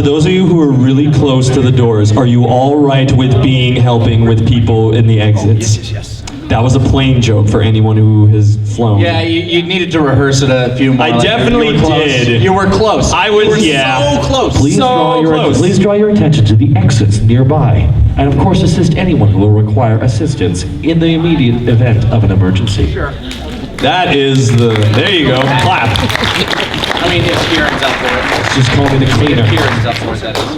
For those of you who are really close to the doors, are you all right with helping with people in the exits? Yes. That was a plain joke for anyone who has flown. Yeah, you needed to rehearse it a few more. I definitely did. You were close. I was, you were yeah. so close. Please draw your attention to the exits nearby, and of course assist anyone who will require assistance in the immediate event of an emergency. Sure. That is the, there you go, clap. I mean, if Kieran's up for it. Just call me the cleaner. If Kieran's up for it, that is.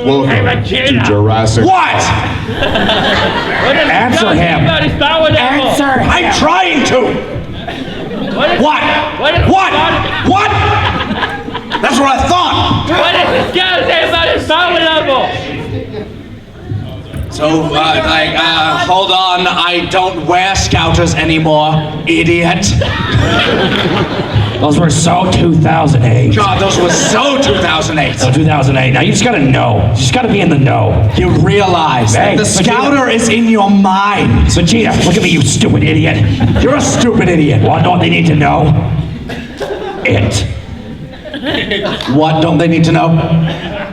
Welcome to Jurassic. What? Answer him! Answer him! I'm trying to. What? What? That's what I thought. What is the scout say about his power level? So, hold on. I don't wear scouters anymore, idiot. Those were so 2008. God, those were so 2008. So 2008. Now you just gotta know. You just gotta be in the know. You realize Hey, that the scouter is in your mind. Vegeta, look at me, you stupid idiot. You're a stupid idiot. Want to know what they need to know? It. What don't they need to know?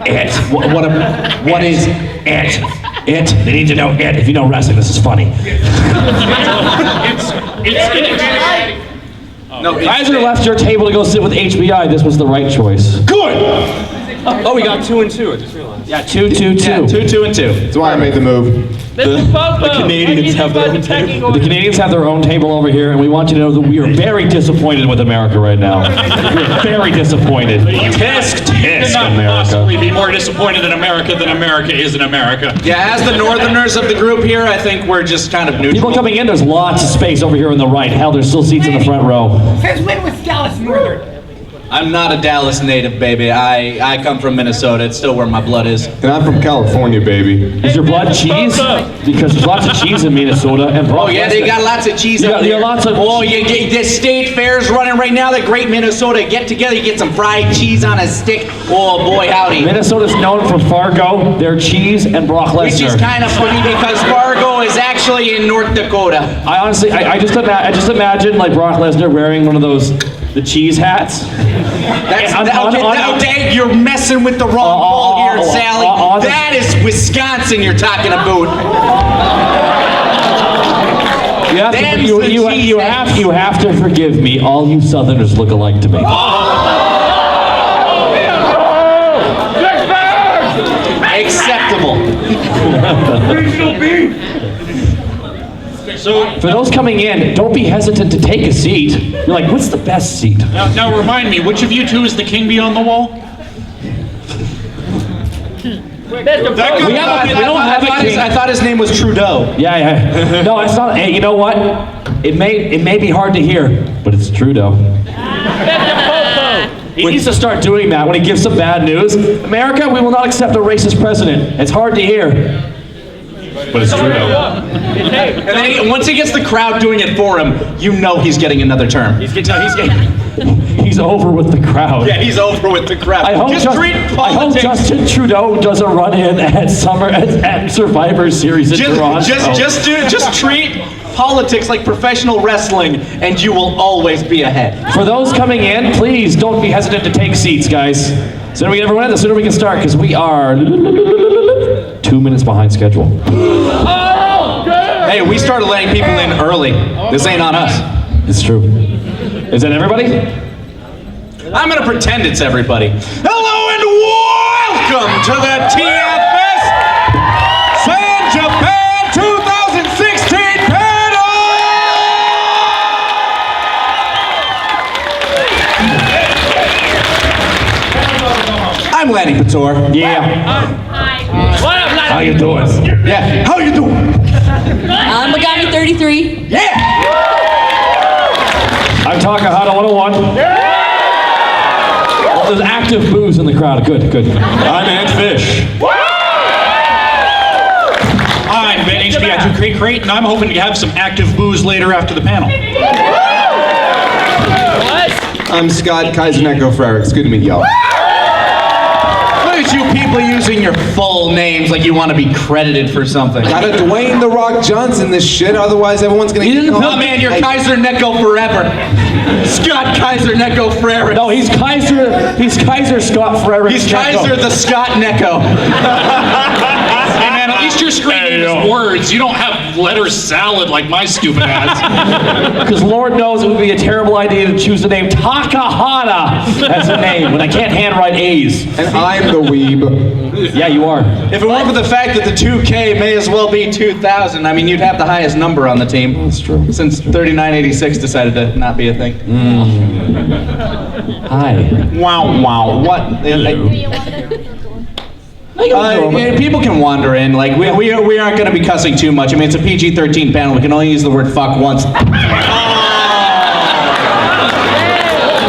It. What is It. It. They need to know it. If you know wrestling, this is funny. No, Kaiser left your table to go sit with HBI. This was the right choice. Good. Oh, we got 2 and 2, I just realized. Yeah, 2, 2, 2. Yeah, 2, 2, and 2. That's why I made the move. The Canadians have their own table. The Canadians have their own table over here, and we want you to know that we are very disappointed with America right now. We're very disappointed. Tisk, tisk, Possibly America. be more disappointed in America than America is in America. Yeah, as the northerners of the group here, I think we're just kind of neutral. People coming in, there's lots of space over here on the right. Hell, there's still seats in the front row. Since when was Dallas Northern? I'm not a Dallas native, baby. I come from Minnesota. It's still where my blood is. And I'm from California, baby. Is your blood cheese? Because there's lots of cheese in Minnesota. And Oh yeah, they got lots of cheese You up got there. lots of- Oh, you get the state fair's running right now. The Great Minnesota Get Together. You get some fried cheese on a stick. Oh boy, howdy. Minnesota's known for Fargo, their cheese, and Brock Lesnar. Which is kind of funny because Fargo is actually in North Dakota. I honestly, I just imagine like Brock Lesnar wearing one of those, the cheese hats. Okay, you're messing with the wrong ball here, Sally. That is Wisconsin you're talking about. You have to forgive me. All you Southerners look alike to me. Acceptable. So For those coming in, don't be hesitant to take a seat. You're like, what's the best seat? now remind me, which of you two is the king beyond the wall? We don't have a king. I thought his name was Trudeau. Yeah. No, it's not. Hey, you know what? It may be hard to hear, but it's Trudeau. He needs to start doing that when he gives some bad news. America, we will not accept a racist president. It's hard to hear, but it's Trudeau. And then once he gets the crowd doing it for him, you know he's getting another term. He's over with the crowd. Yeah, he's over with the crowd. I hope Justin Trudeau doesn't run in at Survivor Series in Toronto. Just treat politics like professional wrestling, and you will always be ahead. For those coming in, please don't be hesitant to take seats, guys. The sooner we get everyone in, the sooner we can start, because we are 2 minutes behind schedule. Hey, we started letting people in early. This ain't on us. It's true. Is that everybody? I'm gonna pretend it's everybody. Hello and welcome to the TFS San Japan 2016 panel! I'm Lanny Pator. Yeah. What up, How you doing? Yeah, how you doing? I'm Magami 33. Yeah! I'm Takahata 101. Well, there's active boos in the crowd. Good. I'm Ant Fish. I'm Ben HBI2 Crate, and I'm hoping to have some active booze later after the panel. I'm Scott Kaiser Frerick. It's good to meet y'all. Look at at you people using your full names like you want to be credited for something. Gotta Dwayne The Rock Johnson this shit, otherwise everyone's gonna get Oh man, you're Kaiser Necco forever. Scott Kaiser Necco Frere. No, he's Kaiser Scott Frere. He's Kaiser the Scott Necco. Hey man, at least your screen name is words. You don't have letter salad like my stupid ass. Because Lord knows it would be a terrible idea to choose the name Takahata as a name when I can't handwrite A's. And I'm the weeb. Yeah, you are. If it weren't for the fact that the 2K may as well be 2,000, I mean, you'd have the highest number on the team. That's true. Since 3986 decided to not be a thing. Hi. Wow. What? People can wander in. Like we aren't going to be cussing too much. I mean, it's a PG-13 panel. We can only use the word fuck once.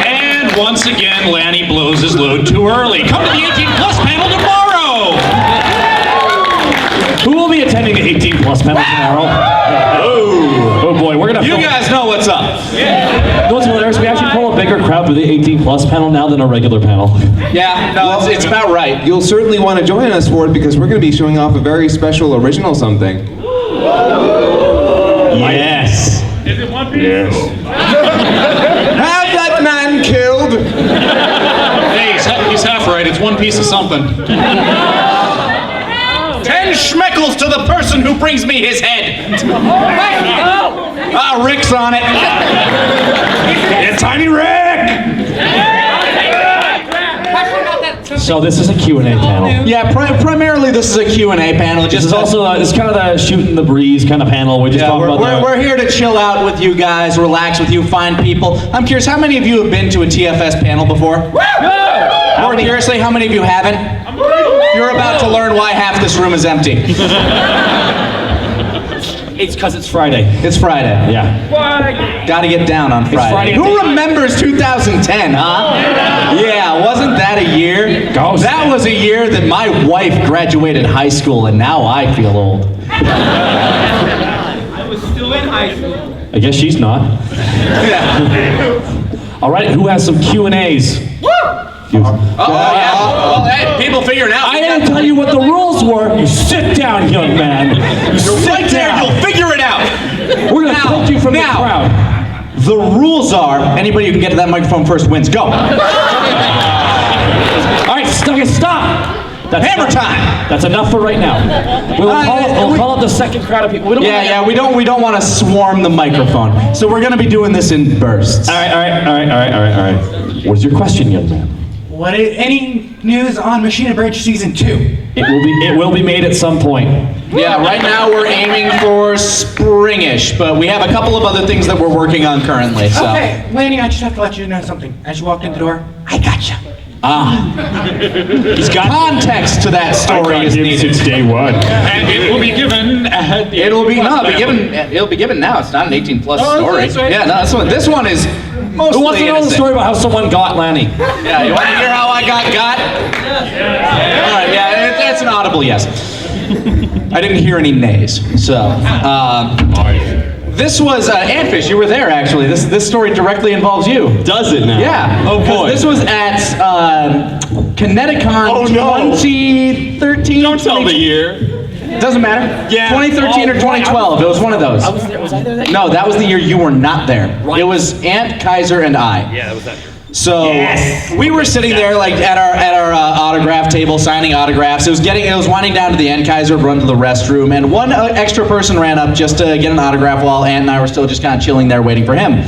And once again, Lanny blows his load too early. Come to the 18 plus panel tomorrow. Who will be attending the 18 plus panel tomorrow? Oh boy, we're gonna. You guys know what's up. You know what's hilarious? We actually pull a bigger crowd for the 18 plus panel now than a regular panel. Yeah, no, it's about right. You'll certainly want to join us for it because we're gonna be showing off a very special original something. Yes. Is it one piece? Have that man killed! Hey, he's half right. It's one piece of something. 10 schmeckles to the person who brings me his head. Ah, Rick's on it. Yeah, Tiny Rick! So this is a Q&A panel. Yeah, primarily this is a Q&A panel. This is also it's kind of the shooting the breeze kind of panel. We just talk about we're here to chill out with you guys, relax with you, find people. I'm curious, how many of you have been to a TFS panel before? More seriously, how many of you haven't? You're about to learn why half this room is empty. It's because it's Friday. It's Friday. Yeah. Gotta get down on Friday. Friday. Who remembers 2010, huh? Yeah, wasn't that a year? Ghost. That was a year that my wife graduated high school, and now I feel old. I was still in high school. I guess she's not. All right, who has some Q&As? Oh, yeah. Well, hey, people figuring out. I didn't tell you what the rules were. You sit down, young man. You sit Right there, down. you'll figure it out. We're gonna take you from the crowd. The rules are, anybody who can get to that microphone first wins. Go. All right, stop. That's Hammer time. That's enough for right now. We'll call up the second crowd of people. We don't want to swarm the microphone. So we're gonna be doing this in bursts. All right. What is your question, young man? Any news on Machina Bridge Season 2? It will be made at some point. Yeah, right now we're aiming for springish, but we have a couple of other things that we're working on currently. So. Okay, Lanny, I just have to let you know something. As you walked in the door, I gotcha. He's got context to that story is needed. Since day one. And it will be given at the It'll be given now. It's not an 18 plus story. that's right. Yeah, no, this one is mostly Who wants to know the innocent. story about how someone got Lanny? Yeah, you want to hear how I got? All right, yeah, that's an audible yes. I didn't hear any nays. So, this was Antfish. You were there actually. This story directly involves you. Does it now? Yeah. Oh boy. This was at Kineticon 2013. Don't tell the year. Doesn't matter. Yeah. 2013 or 2012. It was one of those. Was I there? No, that was the year you were not there. Right. It was Ant, Kaiser, and I. Yeah, that was that year. So we were sitting there like at our autograph table signing autographs. It was winding down to the end. Kaiser had run to the restroom, and one extra person ran up just to get an autograph while Ant and I were still just kind of chilling there waiting for him.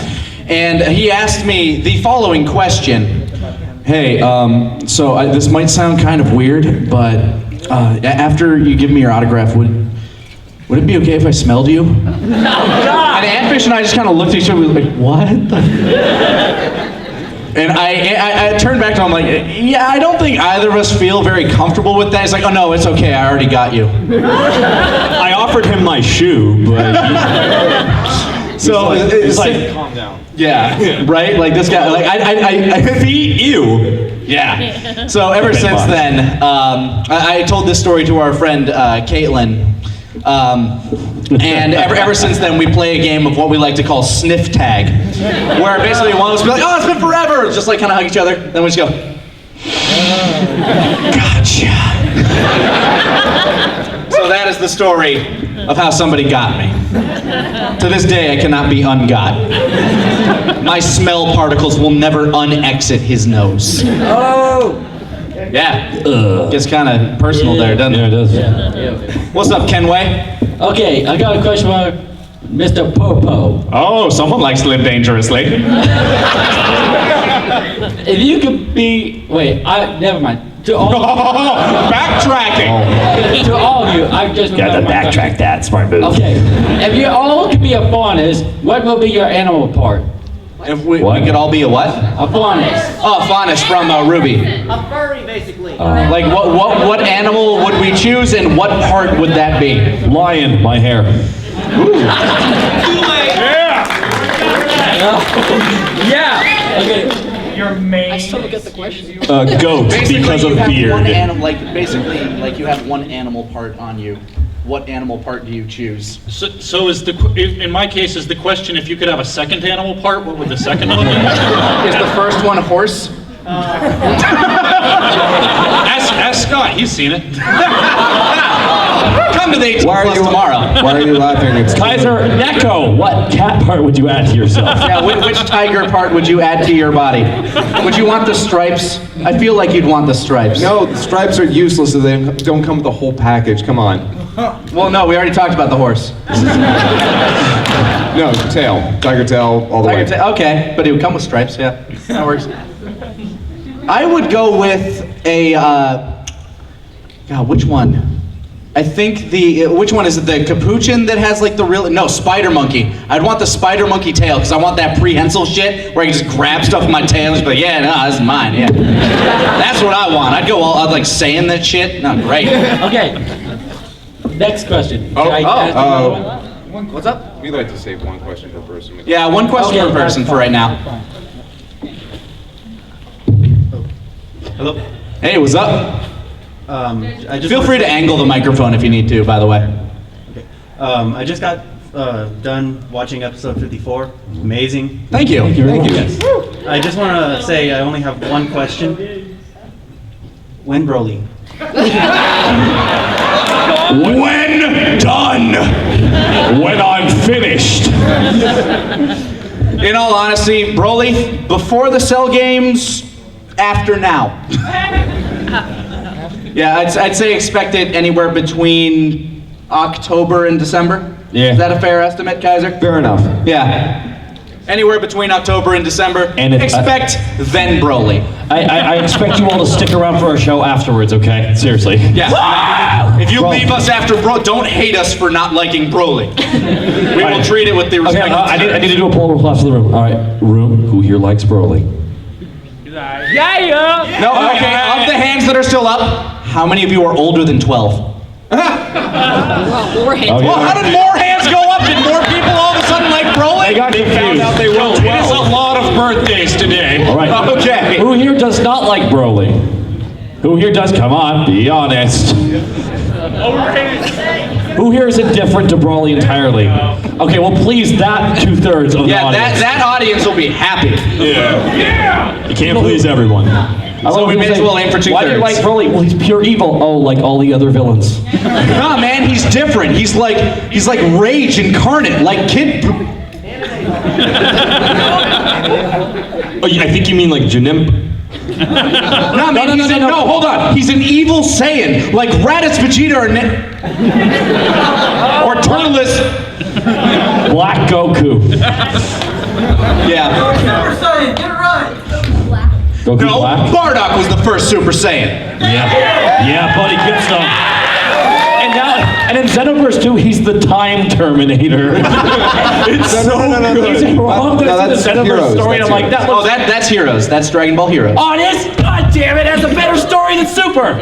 And he asked me the following question. Hey, this might sound kind of weird, but after you give me your autograph, would it be okay if I smelled you? And Antfish and I just kind of looked at each other like, what? And I turned back to him like, yeah, I don't think either of us feel very comfortable with that. He's like, oh no, it's okay, I already got you. I offered him my shoe, but So it's like, Calm down. yeah, right? Like this guy, like I beat you. yeah. So ever since then, I told this story to our friend Caitlin. And ever since then, we play a game of what we like to call sniff tag, where basically one of us will be like, "Oh, it's been forever," just like kind of hug each other, then we just go. Gotcha. So that is the story of how somebody got me. To this day, I cannot be ungot. My smell particles will never unexit his nose. Oh! Yeah. Gets kind of personal there, doesn't it? Yeah, it does. What's up, Kenway? Okay, I got a question for Mr. Popo. Oh, someone likes to live dangerously. If you could be, never mind. To all, Backtracking. to all of you, I just Got to remembered my backtrack that, smart move. question. Okay, if you all could be a faunus, what will be your animal part? If we What? could all be a what? A faunus. Oh, Faunus from Ruby. A furry, basically. Like what animal would we choose and what part would that be? Lion, my hair. Yeah. Okay. Your main. I still don't get the question. Goat, because you of have beard. one animal, basically, you have one animal part on you. What animal part do you choose? So is in my case, is the question if you could have a second animal part, what would the second one be? Is the first one a horse? Ask Scott, he's seen it. Come to the 18 Why are plus you tomorrow. Why are you laughing? It's Kaiser Neko, what cat part would you add to yourself? Yeah, which tiger part would you add to your body? Would you want the stripes? I feel like you'd want the stripes. No, the stripes are useless if they don't come with the whole package. Come on. Well, no, we already talked about the horse. No, tail. Tiger tail all the way. Okay, but it would come with stripes, yeah. That works. I would go with a, God, which one? I think which one is it? The capuchin that has like spider monkey. I'd want the spider monkey tail because I want that prehensile shit where I can just grab stuff with my tail and just be like, yeah, no, this is mine, yeah. That's what I want. I'd like saying that shit. No, great. Okay. Next question. Can I ask another one? What's up? We like to save one question per person. Yeah, one question per person for right now. Hello. Hey, what's up? I just Feel free to angle the microphone if you need to, by the way. I just got done watching episode 54. Amazing. Thank you. Thank you. I just want to say I only have one question. When Broly? When done. When I'm finished. In all honesty, Broly, before the Cell games, after now. Yeah, I'd say expect it anywhere between October and December. Yeah. Is that a fair estimate, Kaiser? Fair enough. Yeah. Anywhere between October and December. And expect then Broly. I expect you all to stick around for our show afterwards, okay? Seriously. Yeah. If you Bro. leave us after don't hate us for not liking Broly. We will treat it with the Okay, respect. I need to do a poll applause for the room. All right, room, who here likes Broly? Yeah. No, okay, of the hands that are still up, how many of you are older than 12? Well, more hands. Okay. Well, how did more hands go up? Did more people all of a sudden like Broly? They got confused. It is a lot of birthdays today. All right. Okay. Who here does not like Broly? Who here does? Come on, be honest. Who here is indifferent to Broly entirely? Okay, well, please, that 2/3 of the Yeah, audience. that audience will be happy. You can't please everyone. So we may as well aim for Why do you 2/3. like Broly? Well, he's pure evil. Oh, like all the other villains. Nah, man, he's different. He's like Rage incarnate, like Kid. Oh, I think you mean like Janim. No, man, no, hold on. He's an evil Saiyan, like Raditz, Vegeta, or Turtles. Black Goku. Yeah. Super Saiyan, get it right. Goku No, Black? Bardock was the first Super Saiyan. Yeah, buddy, good stuff. And in Xenoverse 2, he's the Time Terminator. It's so good. He's wrong. No, That's that's the Xenoverse Heroes, story. And I'm that's like, that Oh, looks... that's Heroes. That's Dragon Ball Heroes. Oh, it is? God damn it, that's a better story than Super.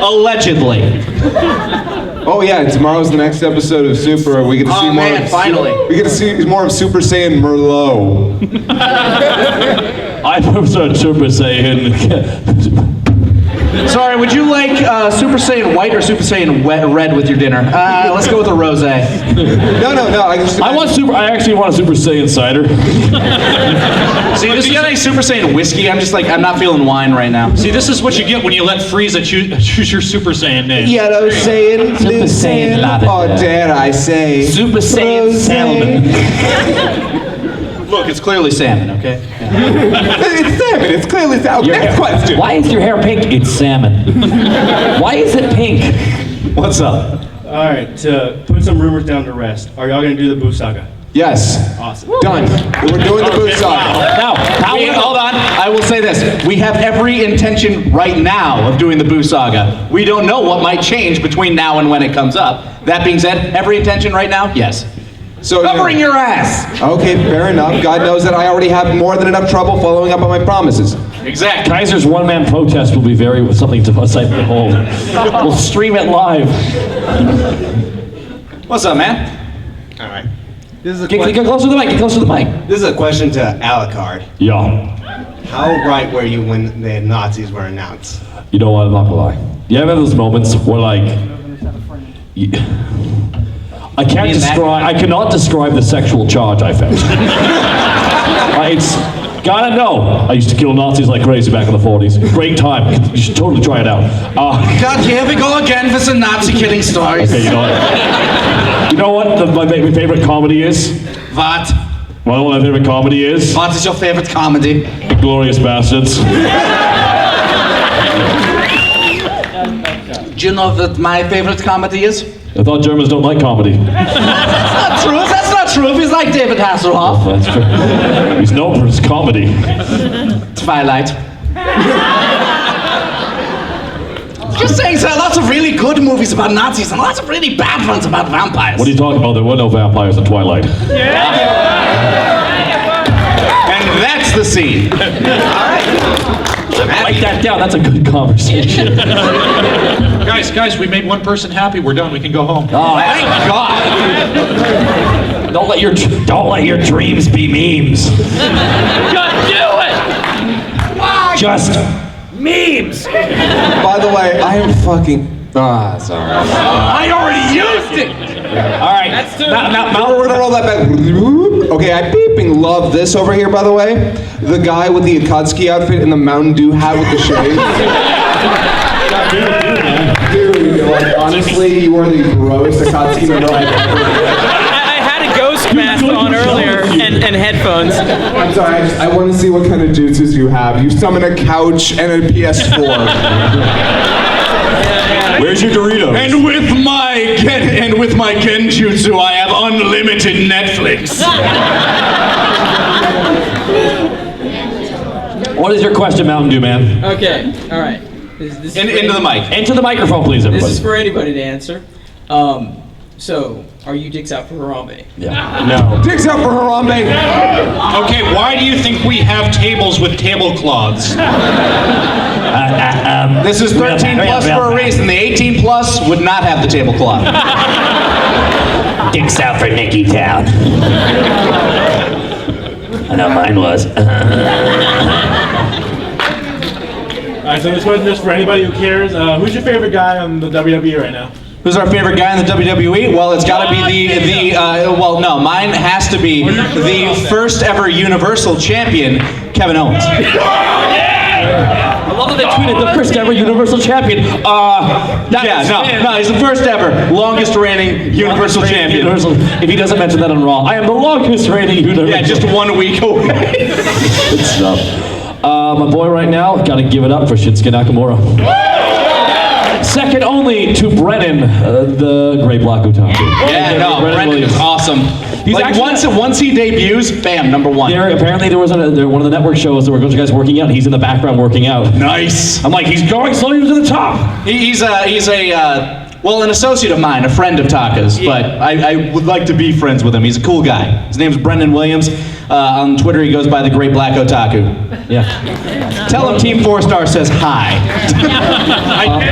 Allegedly. Oh yeah, tomorrow's the next episode of Super. We get to see Oh more. man, finally. We get to see more of Super Saiyan Merlot. I prefer Super Saiyan. Sorry, would you like Super Saiyan White or Super Saiyan Red with your dinner? Let's go with a rosé. No. I actually want a Super Saiyan cider. See, this is a Super Saiyan whiskey. I'm not feeling wine right now. See, this is what you get when you let Frieza choose your Super Saiyan name. Yellow Saiyan, blue Saiyan, Saiyan, lavender. or dare I say, Super Saiyan rosé. salmon. Look, it's clearly salmon, okay? It's salmon. It's clearly salmon. Next question. Why is your hair pink? It's salmon. Why is it pink? What's up? All right, to put some rumors down to rest, are y'all gonna do the Boo Saga? Yes. Awesome. Done. We're doing the boot saga. Now, Hold on. I will say this. We have every intention right now of doing the Boo Saga. We don't know what might change between now and when it comes up. That being said, every intention right now, yes. So Covering your ass. Okay, fair enough. God knows that I already have more than enough trouble following up on my promises. Exactly. Kaiser's one-man protest will be something to sight to behold. We'll stream it live. What's up, man? All right. This is a Get closer to the mic. Get closer to the mic. This is a question to Alucard. Yeah. How right were you when the Nazis were announced? You know what? I'm not gonna lie. You ever have those moments where I cannot describe the sexual charge I felt. It's gotta know. I used to kill Nazis like crazy back in the 40s. Great time. You should totally try it out. God, here we go again for some Nazi killing stories. Okay, you know what? You know what my favorite comedy is? What? Well, my favorite comedy is? What is your favorite comedy? Glorious Bastards. Do you know what my favorite comedy is? I thought Germans don't like comedy. That's not true. That's not true. He's like David Hasselhoff. That's true. He's known for his comedy. Twilight. Just saying, there are lots of really good movies about Nazis and lots of really bad ones about vampires. What are you talking about? There were no vampires in Twilight. And that's the scene. Write that down. That's a good conversation. Guys, we made one person happy. We're done. We can go home. Oh, thank God. Don't let your dreams be memes. Just do it! Just memes. By the way, I am fucking. Sorry. I already used it. All right. That's too. We're gonna roll that back. Okay, I peeping love this over here, by the way. The guy with the Akatsuki outfit and the Mountain Dew hat with the shades. Dude, like, honestly, you are the grossest Akatsuki member I've ever met. I had a ghost mask on earlier and headphones. I'm sorry, I want to see what kind of jutsus you have. You summon a couch and a PS4. Where's your Doritos? And with my genjutsu, I have unlimited Netflix. What is your question, Mountain Dew Man? Okay, all right. This Into the mic. Into the microphone, please, everybody. This is for anybody to answer. So, are you dicks out for Harambe? Yeah. No. Dicks out for Harambe. Okay, why do you think we have tables with tablecloths? This is 13 plus for a reason. The 18 plus would not have the tablecloth. Dicks out for Nicky Town. I know mine was. Alright, so this question is for anybody who cares. Who's your favorite guy on the WWE right now? Who's our favorite guy in the WWE? Well, it's got to be mine has to be the first ever Universal Champion, Kevin Owens. I love that they tweeted the first ever Universal Champion. He's the first ever, longest reigning Universal Champion. If he doesn't mention that on Raw, I am the longest reigning Universal. Yeah, just 1 week away. Good stuff. My boy right now, gotta give it up for Shinsuke Nakamura. Second only to Brennan, the Great Black Otaku. Yeah, no, Brennan is awesome. He's like actually, once he debuts, bam, number one. Apparently there was one of the network shows that were going to guys working out, and he's in the background working out. Nice. I'm like, he's going slowly to the top. He's an associate of mine, a friend of Taka's, but I would like to be friends with him. He's a cool guy. His name's Brendan Williams. On Twitter, he goes by the Great Black Otaku. Yeah. Tell him Team 4-Star says hi.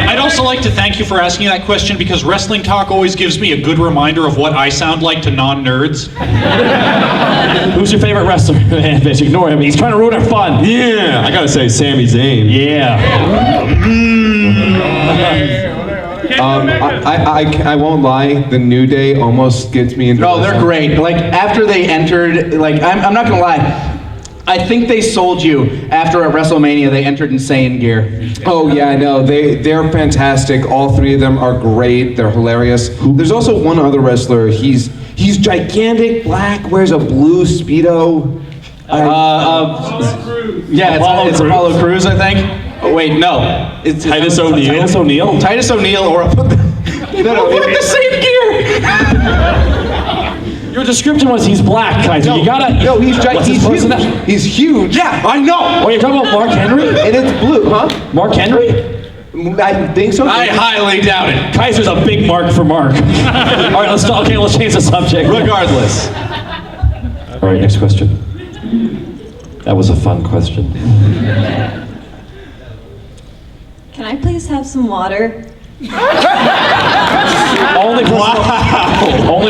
I'd also like to thank you for asking that question because Wrestling Talk always gives me a good reminder of what I sound like to non-nerds. Who's your favorite wrestler? Bitch, ignore him. He's trying to ruin our fun. Yeah, I gotta say Sami Zayn. Yeah. I won't lie. The New Day almost gets me into. No, they're great. Like after they entered, like I'm not gonna lie. I think they sold you after at WrestleMania they entered insane gear. Oh yeah, no, they're fantastic. All three of them are great. They're hilarious. There's also one other wrestler. He's gigantic, black, wears a blue Speedo. Yeah, it's Apollo Crews, I think. Oh wait, no, it's Titus O'Neil. Titus O'Neil? Titus O'Neil or No, we're the same gear. Your description was he's black, Kaiser. You gotta. No, he's What's his huge. personality? He's huge. Yeah, I know. Oh, you're talking about Mark Henry? And it's blue, huh? Mark Henry? I think so. I highly doubt it. Kaiser's a big mark for Mark. All right, let's change the subject. Regardless. All right, next question. That was a fun question. Can I please have some water? Only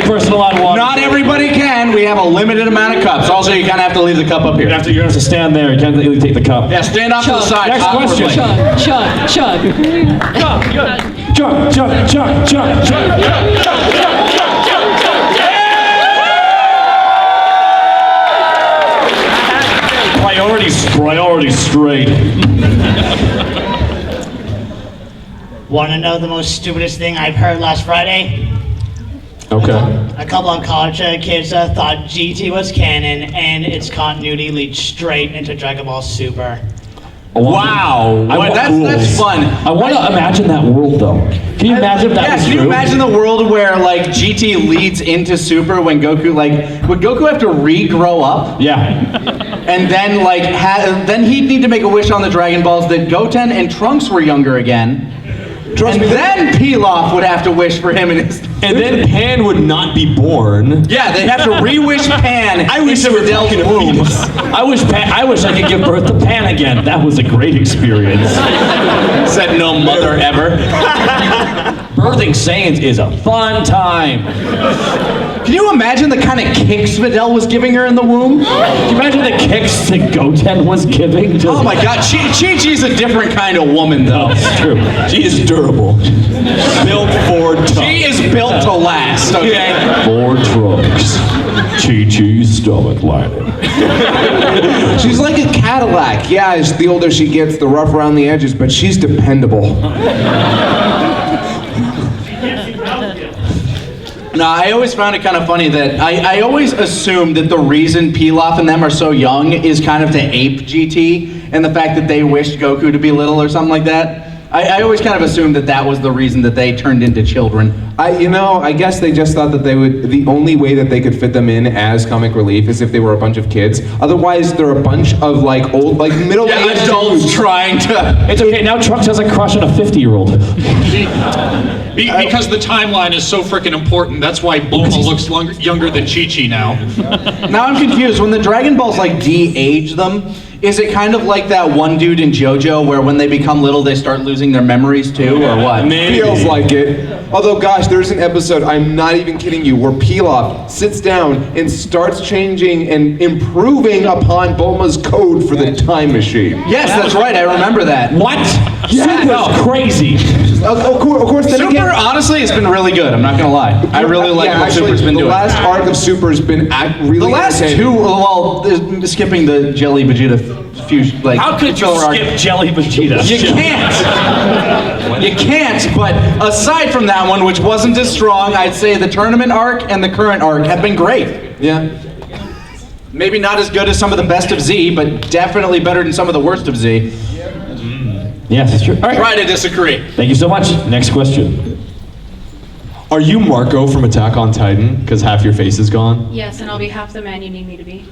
person allowed water. Not everybody can. We have a limited amount of cups. Also, you kind of have to leave the cup up here. You're gonna have to stand there. You can't really take the cup. Yeah, stand off to the side. Next question. Chug. Priorities straight. Want to know the most stupidest thing I've heard last Friday? Okay. A couple of college kids thought GT was canon, and its continuity leads straight into Dragon Ball Super. Wow, that's fun. I want to imagine that world, though. Can you imagine if that was can true? you imagine the world where like GT leads into Super when Goku would Goku have to regrow up? Yeah. And then then he'd need to make a wish on the Dragon Balls that Goten and Trunks were younger again. And then Pilaf would have to wish for him and his. And then Pan would not be born. Yeah, they'd have to re-wish Pan. I wish into they were Adele's talking womb. I wish I could give birth to Pan again. That was a great experience. Said no mother ever. Birthing Saiyans is a fun time. Can you imagine the kind of kicks Videl was giving her in the womb? Can you imagine the kicks that Goten was giving? Oh my God, Chi-Chi's a different kind of woman, though. That's true. She is durable. Built for tough. She is built to last, okay? 4 trucks. Chi-Chi's stomach lining. She's like a Cadillac. Yeah, as the older she gets, the rough around the edges, but she's dependable. No, I always found it kind of funny that I always assumed that the reason Pilaf and them are so young is kind of to ape GT and the fact that they wished Goku to be little or something like that. I always kind of assumed that was the reason that they turned into children. I guess they just thought that the only way that they could fit them in as comic relief is if they were a bunch of kids. Otherwise, they're a bunch of middle-aged adults trying to. It's okay, now Trunks has a crush on a 50-year-old. Because the timeline is so freaking important, that's why Bulma looks younger than Chi-Chi now. Now I'm confused. When the Dragon Balls de-age them, is it kind of like that one dude in JoJo where when they become little they start losing their memories too, or what? Feels like it. Although, gosh, there's an episode, I'm not even kidding you, where Pilaf sits down and starts changing and improving upon Bulma's code for the time machine. Yes, that's right. I remember that. What? Yeah, Super's crazy. Of course, then Super, again, honestly, it's been really good. I'm not gonna lie. I really like what Super's been doing. The last arc of Super's been really The last entertaining. two, well, skipping the Jelly Vegeta fusion, like. How could you filler arc. skip Jelly Vegeta? You can't. You can't. But aside from that one, which wasn't as strong, I'd say the tournament arc and the current arc have been great. Yeah. Maybe not as good as some of the best of Z, but definitely better than some of the worst of Z. Yes, it's true. All right. Try to disagree. Thank you so much. Next question. Are you Marco from Attack on Titan? Because half your face is gone. Yes, and I'll be half the man you need me to be.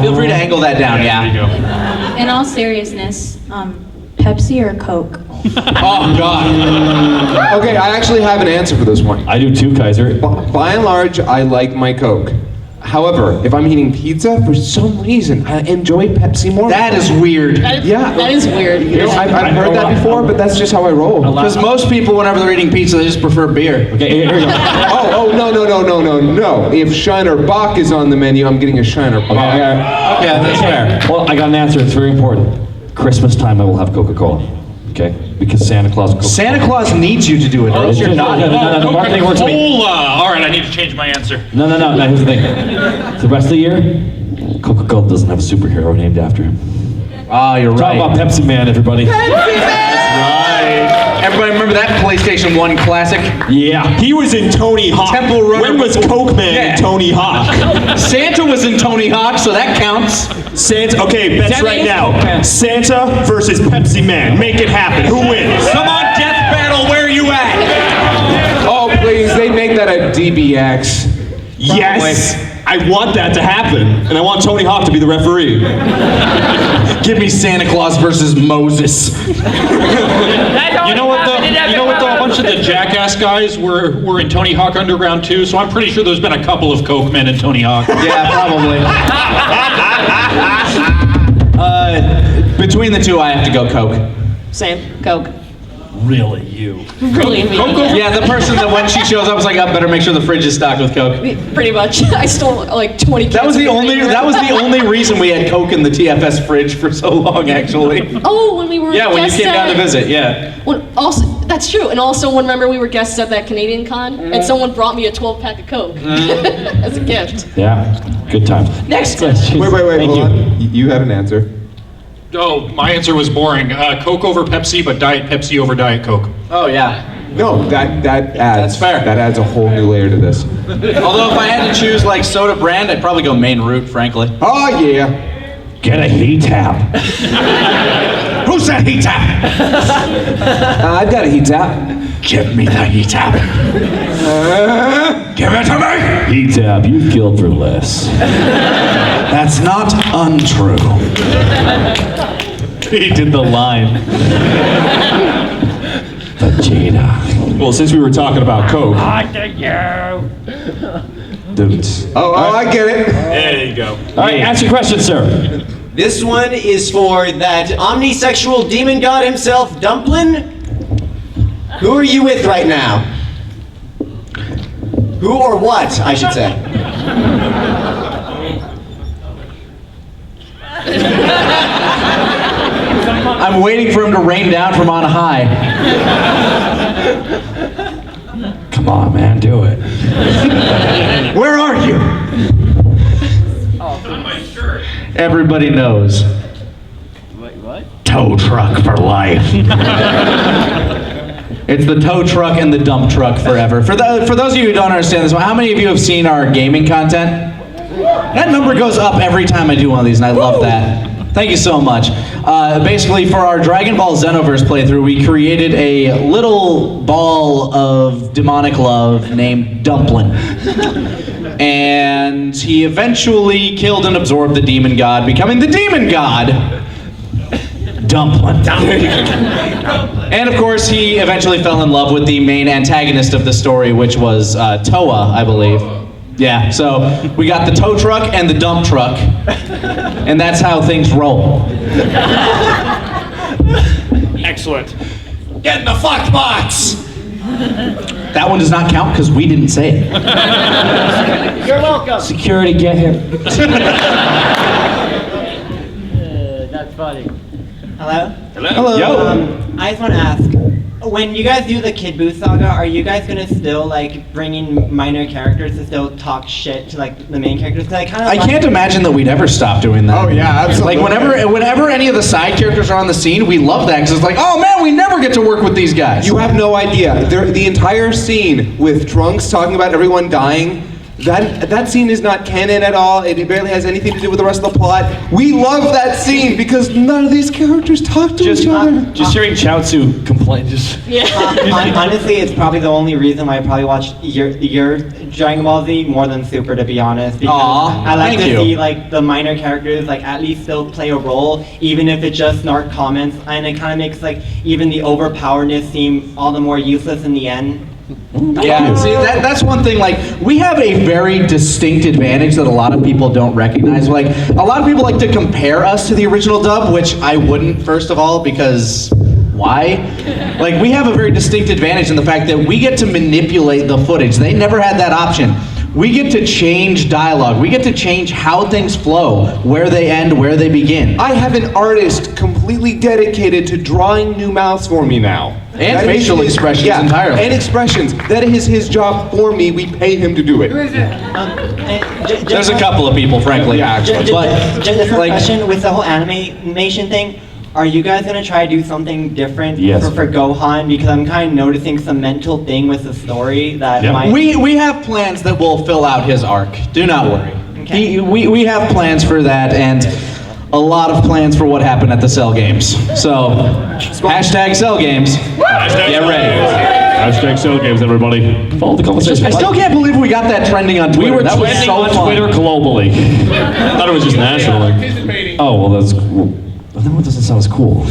Feel free to angle that down, yeah. In all seriousness, Pepsi or Coke? Oh, God. Okay, I actually have an answer for this one. I do too, Kaiser. By and large, I like my Coke. However, if I'm eating pizza, for some reason, I enjoy Pepsi more. That is weird. Yeah. That is weird. You know, I've heard that before, but that's just how I roll. Because most people, whenever they're eating pizza, they just prefer beer. Okay, here we go. No. If Shiner Bock is on the menu, I'm getting a Shiner Bock. Okay, that's fair. Well, I got an answer. It's very important. Christmas time, I will have Coca-Cola. Okay? Because Santa Claus. Santa Claus needs you to do it, or else you're not. No, marketing works for me. All right, I need to change my answer. No, here's the thing. The rest of the year, Coca-Cola doesn't have a superhero named after him. Ah, you're Talk right. about Pepsi Man, everybody. Everybody remember that PlayStation 1 classic? Yeah. He was in Tony Hawk. Temple Runner. When was Coke Man in Tony Hawk? Santa was in Tony Hawk, so that counts. Santa, okay, bets right now. Santa versus Pepsi Man. Make it happen. Who wins? Come on, Death Battle, where are you at? Oh, please, they make that a DBX. Yes. I want that to happen, and I want Tony Hawk to be the referee. Give me Santa Claus versus Moses. You know what though? A bunch of the Jackass guys were in Tony Hawk Underground too, so I'm pretty sure there's been a couple of Coke men in Tony Hawk. Yeah, probably. Between the two, I have to go Coke. Same. Coke. Really, you? Really me. Yeah, the person that when she shows up was like, I better make sure the fridge is stocked with Coke. Pretty much. I stole like 20 cans. That was the only reason we had Coke in the TFS fridge for so long, actually. Oh, when we were Yeah, when you guests came down to at- visit, yeah. Also, that's true. And also, remember we were guests at that Canadian con, and someone brought me a 12-pack of Coke as a gift. Yeah, good times. Next question. Wait, hold on. You had an answer. Oh, my answer was boring. Coke over Pepsi, but Diet Pepsi over Diet Coke. Oh, yeah. No, that adds. That's fair. That adds a whole new layer to this. Although if I had to choose like soda brand, I'd probably go Main Root, frankly. Oh yeah. Get a heat tap. Who said heat tap? I've got a heat tap. Give me the heat tap. Give it to me. Heat tap, you've killed for less. That's not untrue. He did the line. Vegeta. Well, since we were talking about Coke. Oh, I get it. There you go. All right, ask your question, sir. This one is for that omnisexual demon god himself, Dumplin. Who are you with right now? Who or what, I should say. I'm waiting for him to rain down from on high. Come on, man, do it. Where are you? Everybody knows. Wait, what? Tow truck for life. It's the tow truck and the dump truck forever. For those of you who don't understand this one, how many of you have seen our gaming content? That number goes up every time I do one of these, and I love that. Thank you so much. Basically, for our Dragon Ball Xenoverse playthrough, we created a little ball of demonic love named Dumplin. And he eventually killed and absorbed the demon god, becoming the demon god, Dumplin. And of course, he eventually fell in love with the main antagonist of the story, which was Toa, I believe. Yeah, so we got the tow truck and the dump truck, and that's how things roll. Excellent. Get in the fucked box! That one does not count because we didn't say it. You're welcome. Security, get here. That's funny. Hello? Hello. Yo. I just want to ask, when you guys do the Kid Buu saga, are you guys gonna still like bring in minor characters to still talk shit to like the main characters? 'Cause I can't imagine that we'd ever stop doing that. Oh yeah, absolutely. Like whenever any of the side characters are on the scene, we love that because it's like, oh man, we never get to work with these guys. You have no idea. The entire scene with Trunks talking about everyone dying, that scene is not canon at all. It barely has anything to do with the rest of the plot. We love that scene because none of these characters talk to each other. Just hearing Chaozu complain, just... Honestly, it's probably the only reason why I probably watched your Dragon Ball Z more than Super, to be honest. Because Aw, I like thank to you. see like the minor characters like at least still play a role, even if it's just snark comments, and it kind of makes like even the overpoweredness seem all the more useless in the end. Yeah, see, that's one thing, like, we have a very distinct advantage that a lot of people don't recognize. Like, a lot of people like to compare us to the original dub, which I wouldn't, first of all, because why? Like, we have a very distinct advantage in the fact that we get to manipulate the footage. They never had that option. We get to change dialogue. We get to change how things flow, where they end, where they begin. I have an artist completely dedicated to drawing new mouths for me now. And facial expressions entirely. And expressions. That is his job for me. We pay him to do it. There's a couple of people, frankly. Yeah, but just a different like, question with the whole animation thing. Are you guys gonna try to do something different for Gohan? Because I'm kind of noticing some mental thing with the story that might. We have plans that will fill out his arc. Do not worry. Okay. We have plans for that and a lot of plans for what happened at the Cell Games. So hashtag Cell Games. Get ready. Hashtag Cell Games, everybody. Follow the conversation. I still can't believe we got that trending on Twitter. We were that trending was so on Twitter globally. I thought it was just nationally. Oh, well, that's cool. That one doesn't sound as cool.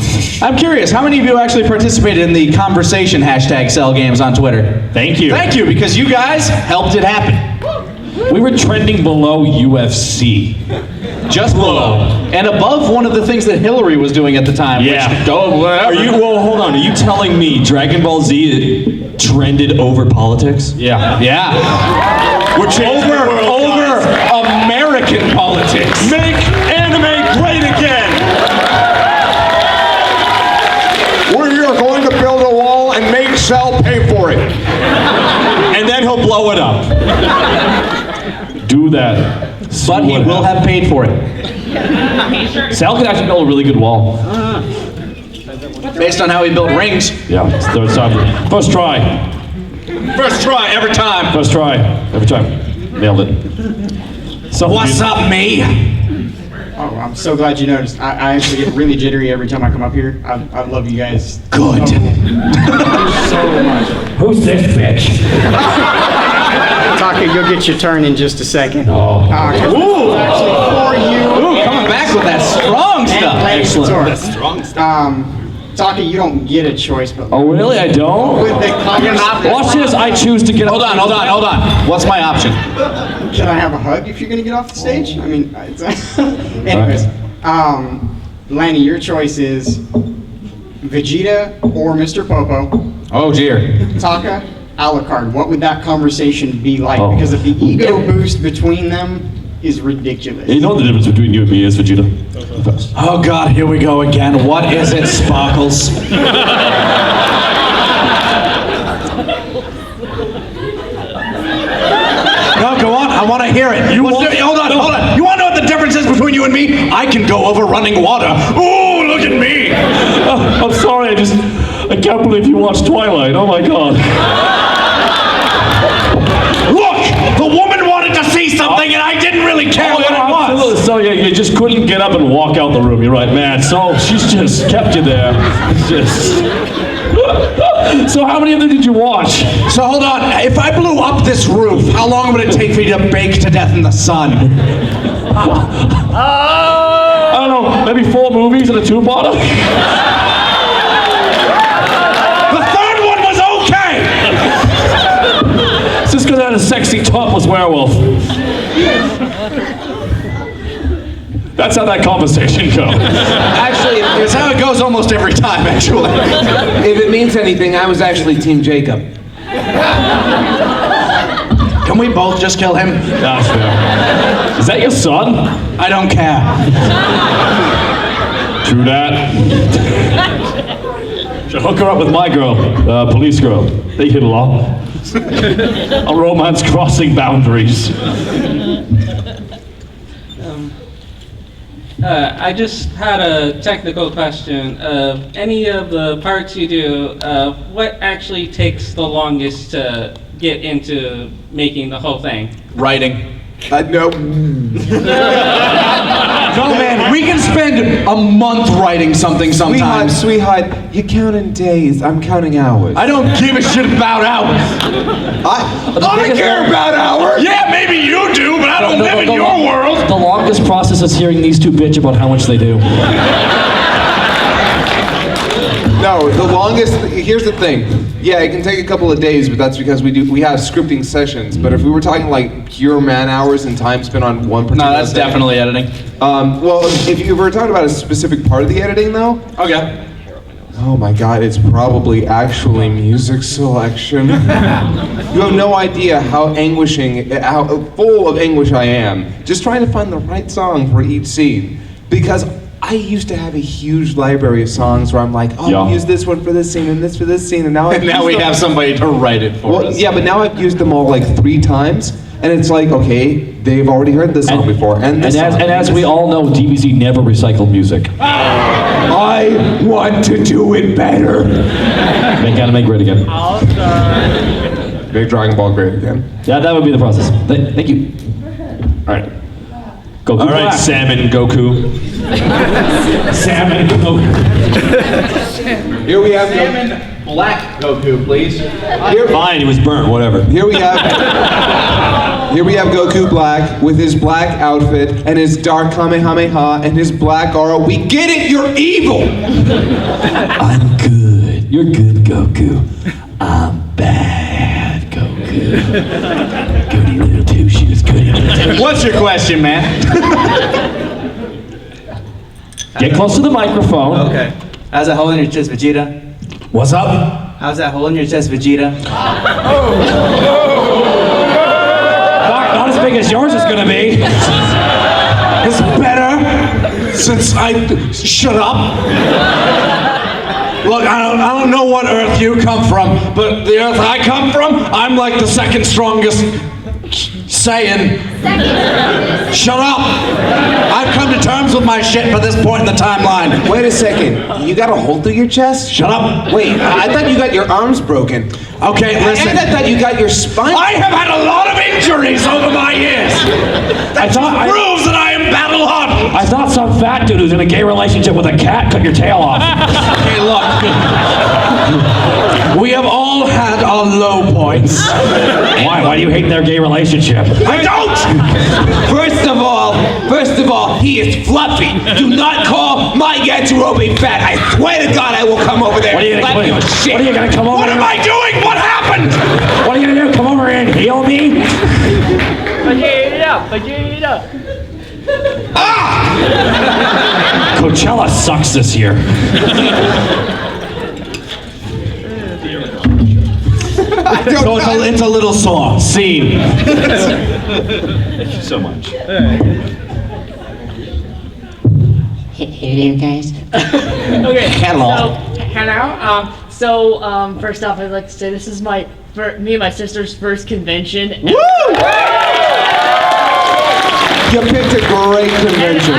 I'm curious, how many of you actually participated in the conversation hashtag Cell Games on Twitter? Thank you. Thank you, because you guys helped it happen. We were trending below UFC. Just below. And above one of the things that Hillary was doing at the time. Yeah. Well, hold on. Are you telling me Dragon Ball Z trended over politics? Yeah. Yeah. We're changing over American politics. Make anime great again. We are going to build a wall and make Cell pay for it. And then he'll blow it up. Do that. But he will have paid for it. Sal could actually build a really good wall. Based on how he built rings. Yeah, it's third time. First try. First try, every time. First try, every time. Nailed it. So What's up, me? Oh, I'm so glad you noticed. I actually get really jittery every time I come up here. I love you guys. Good. So much. Who's this bitch? Taka, you'll get your turn in just a second. Oh. Ooh. Actually, for you. Ooh, coming back with that strong stuff. Excellent. That's strong stuff. Taka, you don't get a choice, but. Oh, really? I don't? With the Watch this. I choose to get Hold on. What's my option? Can I have a hug if you're going to get off the stage? I mean, anyways. Lanny, your choice is Vegeta or Mr. Popo. Oh, dear. Taka, a la carte. What would that conversation be like? Oh. Because of the ego boost between them is ridiculous. You know the difference between you and me is, Vegeta. Oh, God, here we go again. What is it, Sparkles? No, go on. I want to hear it. Hold on. You want to know what the difference is between you and me? I can go over running water. Ooh, look at me. I'm sorry. I can't believe you watched Twilight. Oh my God. Look, the woman wanted to see something, and I didn't really care what it was. So you just couldn't get up and walk out the room. You're right, man. So she's just kept you there. So how many of them did you watch? So hold on. If I blew up this roof, how long would it take for you to bake to death in the sun? I don't know. Maybe 4 movies and a 2-parter. The third one was okay. It's just because I had a sexy topless werewolf. That's how that conversation goes. Actually, it's how it goes almost every time, actually. If it means anything, I was actually Team Jacob. Can we both just kill him? That's fair. Is that your son? I don't care. True that. Should hook her up with my girl, police girl. They hit a lot. A romance crossing boundaries. I just had a technical question. Any of the parts you do, what actually takes the longest to get into making the whole thing? Writing. No. No, man, we can spend a month writing something sometimes. Sweetheart, you're counting days. I'm counting hours. I don't give a shit about hours. I care about hours. Yeah, maybe you do, but I don't live in your world. The longest process is hearing these two bitch about how much they do. No, the longest. Here's the thing. Yeah, it can take a couple of days, but that's because we have scripting sessions. But if we were talking like pure man hours and time spent on one particular No, that's thing, definitely editing. Well, if you were talking about a specific part of the editing, though. Okay. Oh my God, it's probably actually music selection. You have no idea how full of anguish I am just trying to find the right song for each scene. Because I used to have a huge library of songs where I'm like, oh, I'll use this one for this scene and this for this scene, and now we have somebody to write it for us. Yeah, but now I've used them all like 3 times, and it's like, okay, they've already heard this song before, and this song. And as we all know, DBZ never recycled music. I want to do it better. Gotta make great again. Make Dragon Ball great again. Yeah, that would be the process. Thank you. All right. Goku. All right, Salmon Goku. Salmon Goku. Here we have Salmon Black Goku, please. Fine, he was burnt, whatever. Here we have Goku Black with his black outfit and his dark Kamehameha and his black aura. We get it, you're evil! I'm good. You're good, Goku. I'm bad, Goku. Goody little two shoes, goody little two shoes. What's your question, man? Get close to the microphone. Okay. How's that hole in your chest, Vegeta? What's up? How's that hole in your chest, Vegeta? Not as big as yours is gonna be. It's better since I shut up. Look, I don't know what Earth you come from, but the Earth I come from, I'm like the second strongest Saiyan. Shut up! I've come to terms with my shit by this point in the timeline. Wait a second. You got a hole through your chest? Shut up! Wait, I thought you got your arms broken. Okay, listen. And I thought you got your spine. I have had a lot of injuries over my years. That proves that I am battle hardened. I thought some fat dude who's in a gay relationship with a cat cut your tail off. Okay, look. We have all had our low points. Why? Why do you hate their gay relationship? I don't! First of all, he is fluffy. Do not call my Yajirobe fat. I swear to God I will come over there and slap your shit. What are you gonna come over? What am I doing? What happened? What are you gonna do? Come over and heal me? Vegeta. Coachella sucks this year. So it's a little song. Scene. Thank you so much. Hey there, guys. Okay. Hello. So, first off, I'd like to say this is me and my sister's first convention. Woo! You picked a great convention.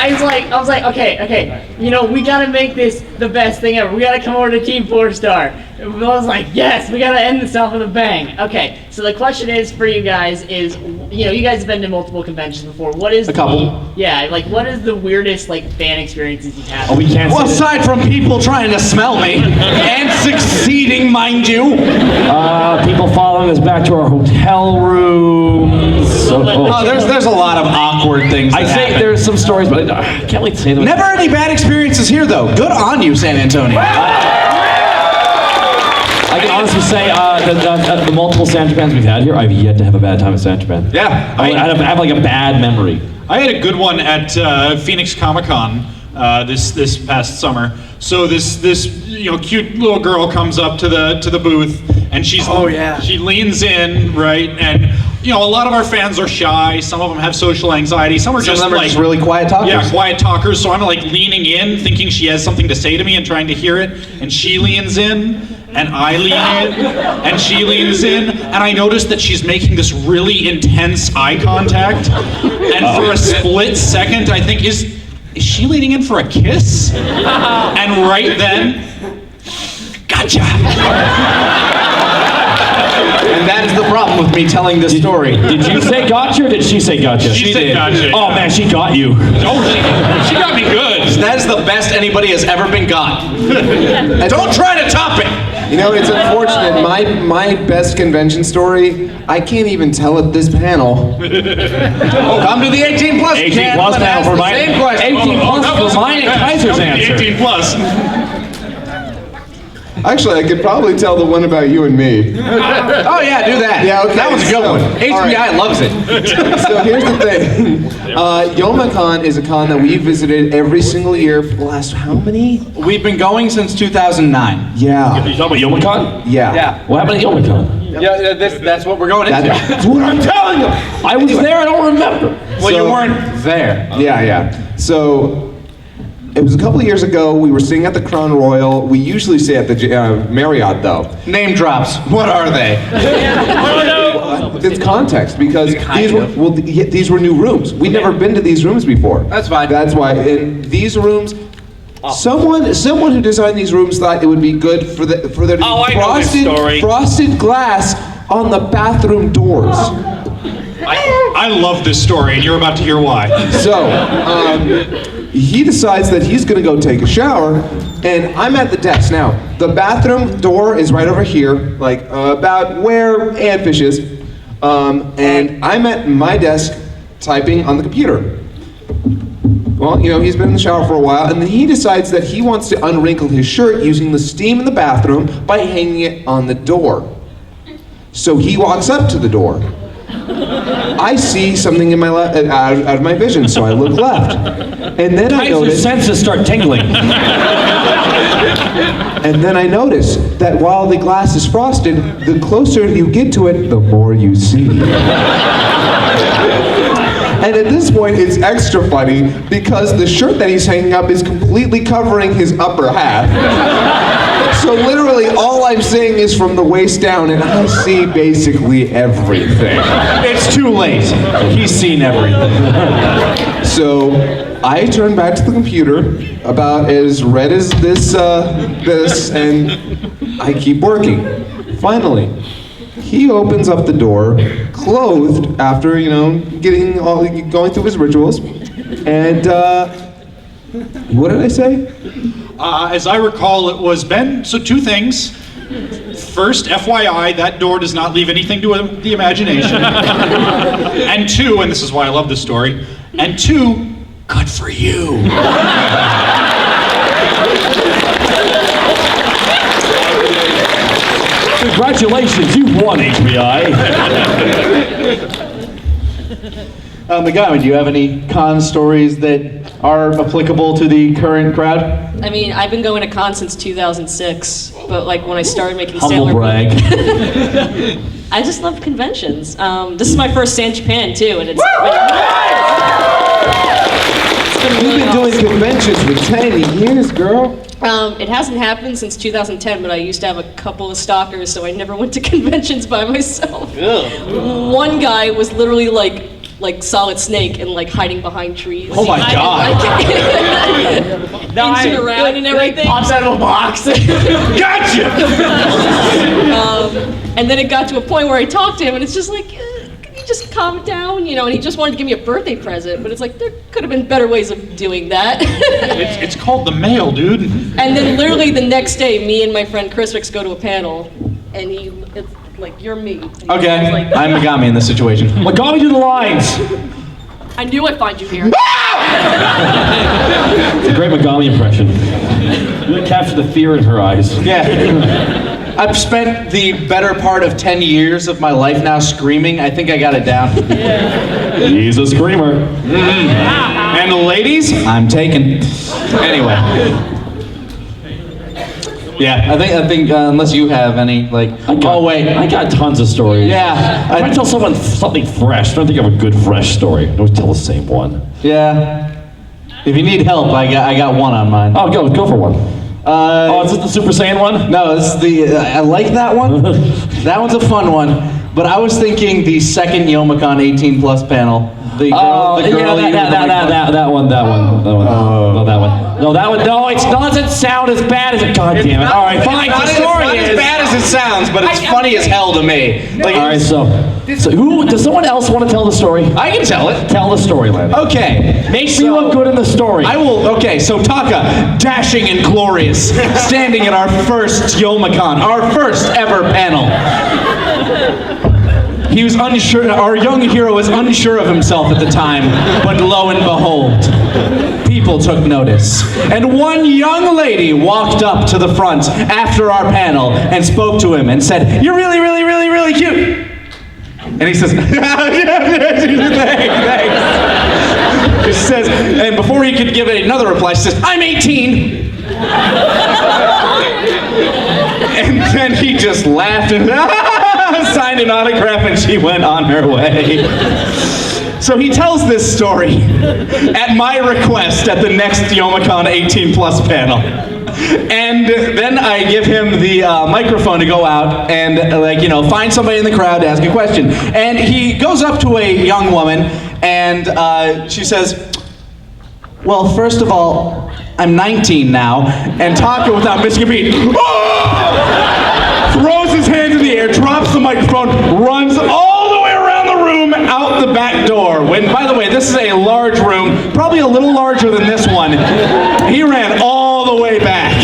I was like, okay, you know, we gotta make this the best thing ever. We gotta come over to Team 4-Star. I was like, yes, we gotta end this off with a bang. Okay, so the question is for you guys is, you know, you guys have been to multiple conventions before. What is a couple? What is the weirdest fan experiences you've had? Oh, we can't. Well, aside from people trying to smell me and succeeding, mind you. People following us back to our hotel rooms. There's a lot of awkward things. I say there's some stories, but I can't wait to say them. Never any bad experiences here, though. Good on you, San Antonio. I can honestly say the multiple San Japans we've had here, I've yet to have a bad time at San Japan. Yeah. I have like a bad memory. I had a good one at Phoenix Comic-Con this past summer. So this cute little girl comes up to the booth and she leans in, right? And a lot of our fans are shy. Some of them have social anxiety. Some are just really quiet talkers. Yeah, quiet talkers. So I'm leaning in, thinking she has something to say to me and trying to hear it. And she leans in. And I lean in, and she leans in, and I notice that she's making this really intense eye contact. And for a split second, I think, is she leaning in for a kiss? And right then, gotcha! And that is the problem with me telling this story. Did you say gotcha or did she say gotcha? She said gotcha. Oh man, she got you. Oh, she got me good. That is the best anybody has ever been got. Don't try to top it. You know, it's unfortunate. My best convention story, I can't even tell at this panel. Come to the 18 plus. 18 plus panel for mine. 18 plus for mine and Kaiser's answer. 18 plus. Actually, I could probably tell the one about you and me. Oh yeah, do that. Yeah, okay. That was a good one. HBI loves it. So here's the thing. YomaCon is a con that we visited every single year for the last how many? We've been going since 2009. Yeah. You talking about YomaCon? Yeah. Yeah. What happened at YomaCon? Yeah, that's what we're going into. That's what I'm telling you. I was there, I don't remember. Well, you weren't there. Yeah. So it was a couple of years ago. We were staying at the Crown Royal. We usually stay at the Marriott, though. Name drops. What are they? It's context because these were new rooms. We'd never been to these rooms before. That's fine. That's why in these rooms, someone who designed these rooms thought it would be good for there to be frosted glass on the bathroom doors. I love this story, and you're about to hear why. So, he decides that he's gonna go take a shower, and I'm at the desk. Now, the bathroom door is right over here, like about where Anfish is, and I'm at my desk typing on the computer. Well, he's been in the shower for a while, and then he decides that he wants to unwrinkle his shirt using the steam in the bathroom by hanging it on the door. So he walks up to the door. I see something in my out of my vision, so I look left, and then I notice your senses start tingling. And then I notice that while the glass is frosted, the closer you get to it, the more you see. And at this point, it's extra funny because the shirt that he's hanging up is completely covering his upper half. So literally, all I'm seeing is from the waist down, and I see basically everything. It's too late. He's seen everything. So I turn back to the computer, about as red as this, and I keep working. Finally, he opens up the door, clothed after going through his rituals, and what did I say? As I recall, it was Ben. So 2 things. First, FYI, that door does not leave anything to the imagination. And 2, and this is why I love this story. And 2, good for you. Congratulations, you won, HBI. Megami, do you have any con stories that are applicable to the current crowd? I mean, I've been going to con since 2006, but like when I started making Humble Sailor brag. I just love conventions. This is my first San Japan too, and it's You've been doing conventions for 10 years, girl. It hasn't happened since 2010, but I used to have a couple of stalkers, so I never went to conventions by myself. One guy was literally like Solid Snake and like hiding behind trees. Oh my God! Inching around and everything. Pops out of a box. Gotcha! And then it got to a point where I talked to him, and it's just like, can you just calm down, And he just wanted to give me a birthday present, but it's like there could have been better ways of doing that. It's called the mail, dude. And then literally the next day, me and my friend Chris Ricks go to a panel, and it's like, you're me. Okay, I'm Megami in this situation. Megami, do the lines. I knew I'd find you here. It's a great Megami impression. Really captured the fear in her eyes. Yeah. I've spent the better part of 10 years of my life now screaming. I think I got it down. He's a screamer. And ladies, I'm taken. Anyway. Yeah, I think unless you have any, like, I got tons of stories. Yeah. I tell someone something fresh. I don't think I have a good fresh story. I always tell the same one. Yeah. If you need help, I got one on mine. Oh, go for one. Is it the Super Saiyan one? No, it's the, I like that one. That one's a fun one. But I was thinking the second YomaCon 18+ panel. The girl that one. No, it doesn't sound as bad as it. God damn it! All right, fine. The story is as bad as it sounds, but it's funny as hell to me. Like, all right, so who does someone else want to tell the story? I can tell it. Tell the story, Len. Okay. Make me look good in the story. I will. Okay, so Taka, dashing and glorious, standing at our first YomaCon, our first ever panel. He was unsure, our young hero was unsure of himself at the time, but lo and behold, people took notice. And one young lady walked up to the front after our panel and spoke to him and said, "You're really, really, really, really cute." And he says, thanks. She says, and before he could give another reply, she says, "I'm 18. And then he just laughed and signed an autograph, and she went on her way. So he tells this story at my request at the next Youmacon 18 Plus panel. And then I give him the microphone to go out and find somebody in the crowd to ask a question. And he goes up to a young woman and she says, "Well, first of all, I'm 19 now," and talking without missing a beat. Throws his hands in the air, drops the microphone, runs all the way around the room, out the back door. When, by the way, this is a large room, probably a little larger than this one. He ran all the way back.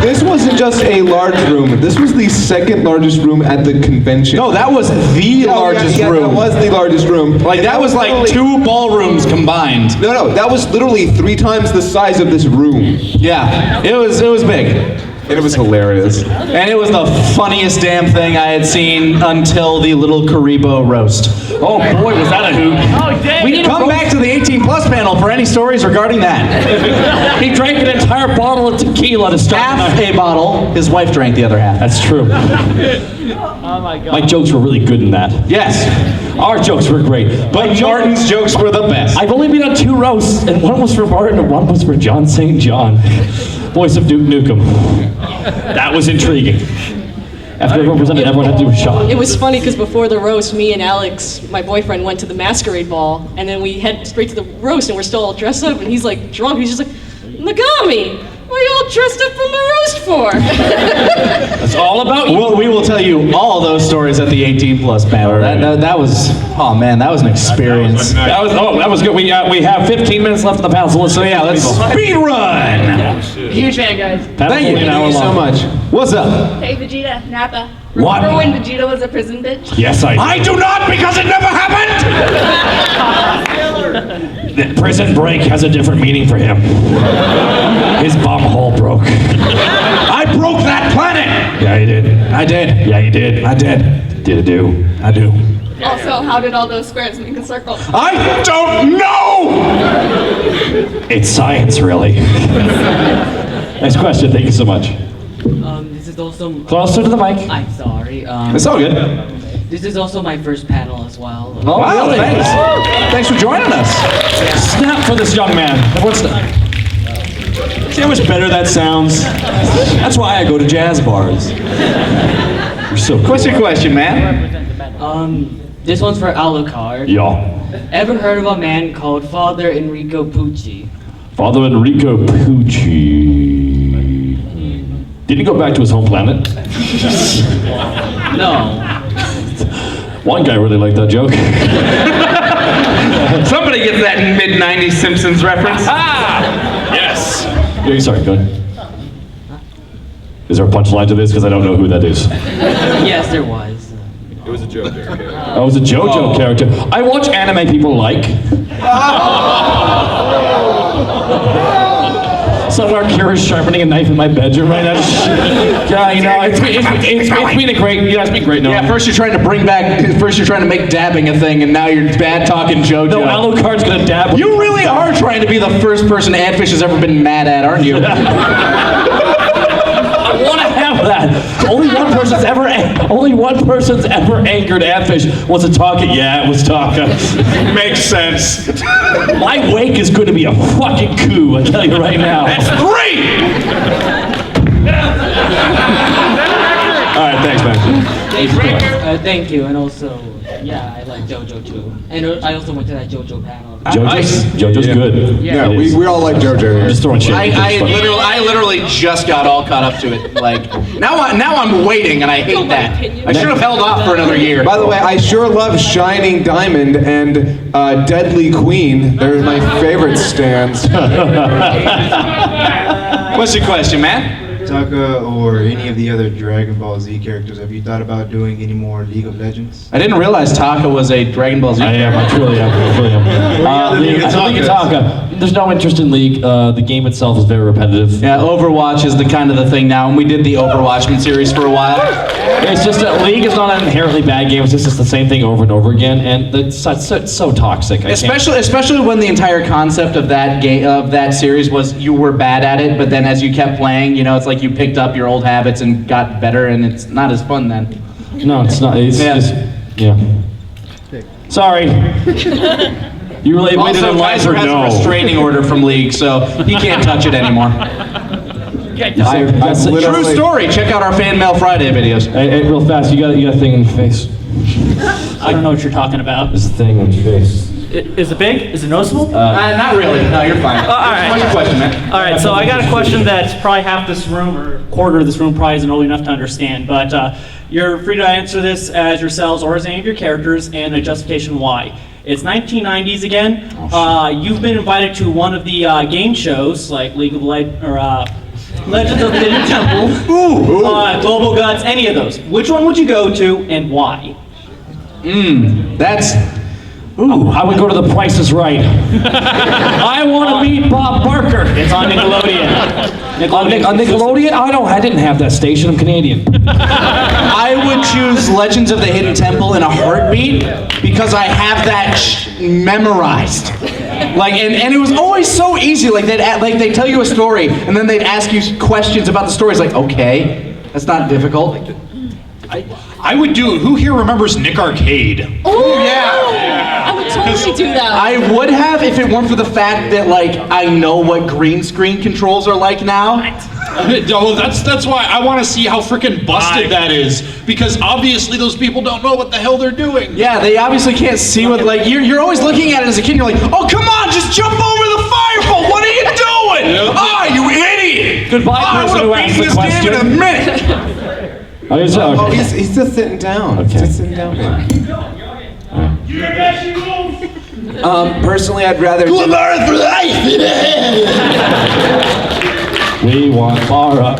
This wasn't just a large room. This was the second largest room at the convention. No, that was the largest room. That was the largest room. Like, that was like 2 ballrooms combined. No, that was literally 3 times the size of this room. Yeah, it was big. And it was hilarious. And it was the funniest damn thing I had seen until the little Karibo roast. Oh boy, was that a hoot. Oh, dang. We need to come back to the 18 Plus panel for any stories regarding that. He drank an entire bottle of tequila to start. Half a bottle. His wife drank the other half. That's true. Oh my god. My jokes were really good in that. Yes. Our jokes were great. But Martin's jokes were the best. I've only been on 2 roasts, and one was for Martin and one was for John St. John, voice of Duke Nukem. That was intriguing. After everyone presented, everyone had to do a shot. It was funny because before the roast, me and Alex, my boyfriend, went to the masquerade ball, and then we head straight to the roast, and we're still all dressed up, and he's like drunk. He's just like, "Nagami, what are you all dressed up from the roast for?" It's all about you. Well, we will tell you all those stories at the 18 Plus panel. That was, oh man, that was an experience. That was good. We have 15 minutes left in the panel, so let's speed run. Huge fan, guys. Thank you so much. What's up? Hey, Vegeta, Nappa. What? Remember when Vegeta was a prison bitch? Yes, I do. I do not, because it never happened! The prison break has a different meaning for him. His bum hole broke. I broke that planet! Yeah, you did. I did. Yeah, you did. I did. Did do. I do. Also, how did all those squares make a circle? I don't know! It's science, really. Next question. Thank you so much. This is also... Closer to the mic. I'm sorry. It's all good. This is also my first panel as well. Oh, wow, really? thanks. Thanks for joining us. Snap for this young man. What's that? See how much better that sounds? That's why I go to jazz bars. You're so cool. What's your question, man? This one's for Alucard. Yeah. Ever heard of a man called Father Enrico Pucci? Father Enrico Pucci. Did he go back to his home planet? No. One guy really liked that joke. Somebody gets that mid-90s Simpsons reference. Yes. Yeah, sorry, go ahead. Is there a punchline to this? Because I don't know who that is. Yes, there was. It was a JoJo character. Oh, it was a JoJo character. I watch anime people like. Somewhere Kira's sharpening a knife in my bedroom right now. Yeah, you know, it's been a great, it's been great. No. Yeah, first you're trying to make dabbing a thing, and now you're bad talking JoJo. No, Alucard's gonna dab. You really are trying to be the first person Adfish has ever been mad at, aren't you? I want to have that. Only one person's ever angered Adfish. Was it Taka? Yeah, it was Taka. Makes sense. My wake is going to be a fucking coup, I tell you right now. That's 3! All right, thanks, man. Thank you, and also, yeah, I like JoJo too. And I also went to that JoJo panel. JoJo's good. Yeah, we all like JoJo. I'm just throwing shit. I literally just got all caught up to it. Like now I'm waiting, and I hate that. I should have held off for another year. By the way, I sure love Shining Diamond and Deadly Queen. They're my favorite stands. What's your question, man? Taka or any of the other Dragon Ball Z characters, have you thought about doing any more League of Legends? I didn't realize Taka was a Dragon Ball Z. I am. I truly am. League of Taka. There's no interest in League. The game itself is very repetitive. Yeah, Overwatch is the kind of the thing now, and we did the Overwatch series for a while. It's just that League is not an inherently bad game. It's just the same thing over and over again, and it's so toxic. Especially when the entire concept of that game of that series was you were bad at it, but then as you kept playing, it's like you picked up your old habits and got better, and it's not as fun then. No, it's not. It's just Sorry. You really waited in line for has a restraining order from League, so he can't touch it anymore. True story. Check out our Fan Mail Friday videos. Hey, real fast, you got a thing in your face. I don't know what you're talking about. There's a thing on your face. Is it big? Is it noticeable? Not really. No, you're fine. All right. What's your question, man? All right, so I got a question that's probably half this room or a quarter of this room probably isn't old enough to understand, but you're free to answer this as yourselves or as any of your characters and a justification why. It's 1990s again. You've been invited to one of the game shows like League of Legends of the Hidden Temple, Global Guts, any of those. Which one would you go to and why? I would go to The Price is Right. I want to meet Bob Barker. It's on Nickelodeon. On Nickelodeon? I didn't have that station. I'm Canadian. I would choose Legends of the Hidden Temple in a heartbeat because I have that memorized. And it was always so easy. They'd tell you a story and then they'd ask you questions about the story. It's like, okay, that's not difficult. I would do. Who here remembers Nick Arcade? Oh yeah! I would totally do that. I would have if it weren't for the fact that I know what green screen controls are like now. Oh, that's why I want to see how freaking busted that is, because obviously those people don't know what the hell they're doing. Yeah, they obviously can't see what you're always looking at it as a kid. And you're like, oh come on, just jump over the fireball. What are you doing? You idiot! Goodbye, person who asked the question. Game in a minute. He's just sitting down. Okay. Just sitting down. Personally, I'd rather. We want Mara.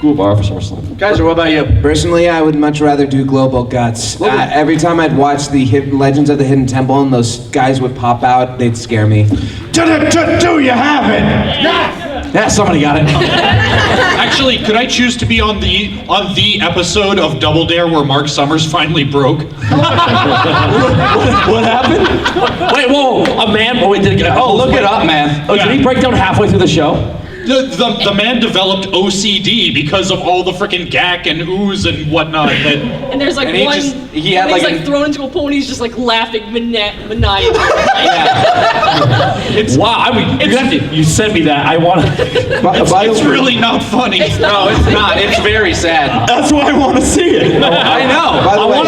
Cool bar for SummerSlam. Guys, what about you? Personally, I would much rather do Global Guts. Every time I'd watch the Legends of the Hidden Temple and those guys would pop out, they'd scare me. Do you have it? Yes! Yeah, somebody got it. Actually, could I choose to be on the episode of Double Dare where Mark Summers finally broke? What happened? Wait, whoa! A man? Look it up, man. Oh, did he break down halfway through the show? The man developed OCD because of all the freaking gack and ooze and whatnot. And there's And he had he's thrown into a pool and he's just laughing maniacally. Wow! You sent me that. I want to. It's really not funny. No, it's not. It's very sad. That's why I want to see it. I know. By the way,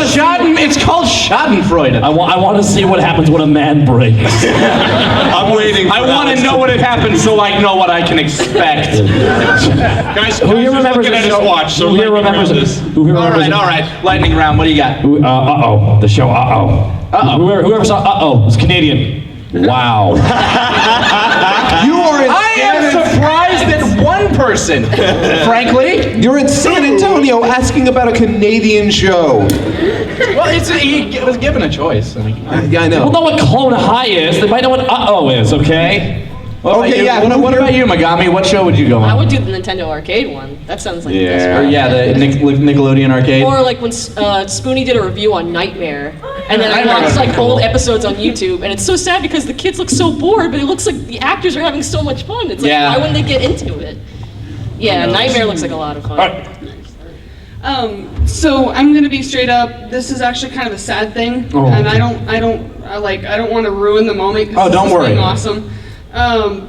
it's called Schadenfreude. I want to see what happens when a man breaks. I'm waiting. I want to know what had happened so I know what I can expect. Guys, Who here remembers looking at his watch? So Who here remembers this? Who here remembers All right. Lightning round. What do you got? The show. Whoever saw was Canadian. Wow. I am surprised at one person. Frankly, you're in San Antonio asking about a Canadian show. Well, he was given a choice. Yeah, I know. Well, know what Clone High is. They might know what is. Okay. What about you, Megami? What show would you go on? I would do the Nintendo arcade one. That sounds like the best Or one. the Nickelodeon arcade. Or when Spoonie did a review on Nightmare, and then I Nightmare watched old episodes on YouTube, and it's so sad because the kids look so bored, but it looks like the actors are having so much fun. It's why wouldn't they get into it? Yeah, Nightmare looks like a lot of fun. So I'm gonna be straight up. This is actually kind of a sad thing, and I don't want to ruin the moment. Oh, don't worry. Being awesome.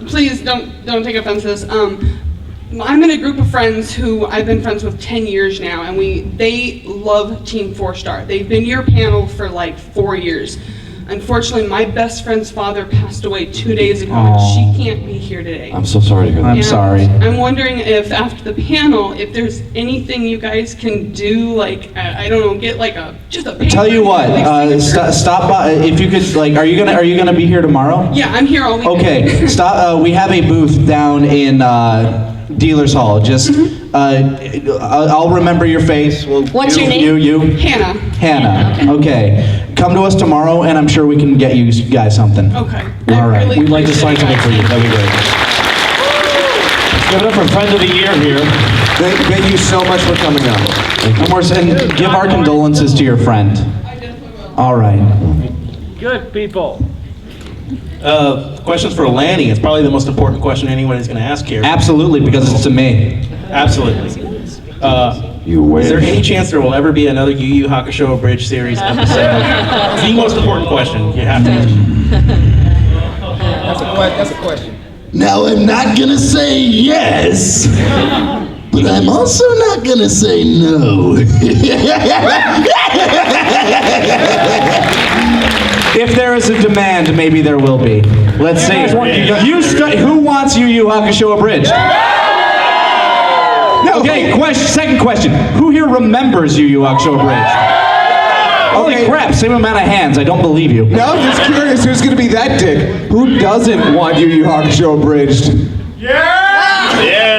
Please don't take offense to this. I'm in a group of friends who I've been friends with 10 years now, and they love Team 4-Star. They've been your panel for 4 years. Unfortunately, my best friend's father passed away 2 days ago, and she can't be here today. I'm so sorry to hear that. I'm sorry. I'm wondering if after the panel, if there's anything you guys can do, like I don't know, get like just a paper. Tell you what, stop by if you could. Like, are you gonna be here tomorrow? Yeah, I'm here all weekend. Okay, stop. We have a booth down in Dealers Hall. Just, I'll remember your face. What's your name? You. Hannah. Hannah. Okay. Come to us tomorrow, and I'm sure we can get you guys something. Okay. All right. We'd like to sign something for you. That'd be great. Give it up for Friend of the Year here. Thank you so much for coming out. And give our condolences to your friend. All right. Good people. Questions for Lanny. It's probably the most important question anyone is going to ask here. Absolutely, because it's to me. Absolutely. You wish. Is there any chance there will ever be another Yu Yu Hakusho Abridged series episode? The most important question you have to answer. That's a question. Now, I'm not gonna say yes, but I'm also not gonna say no. If there is a demand, maybe there will be. Let's see. Who wants Yu Yu Hakusho Abridged? No. Okay, second question. Who here remembers Yu Yu Hakusho Abridged? Holy crap, same amount of hands. I don't believe you. No, I'm just curious who's going to be that dick. Who doesn't want Yu Yu Hakusho Abridged? Yeah!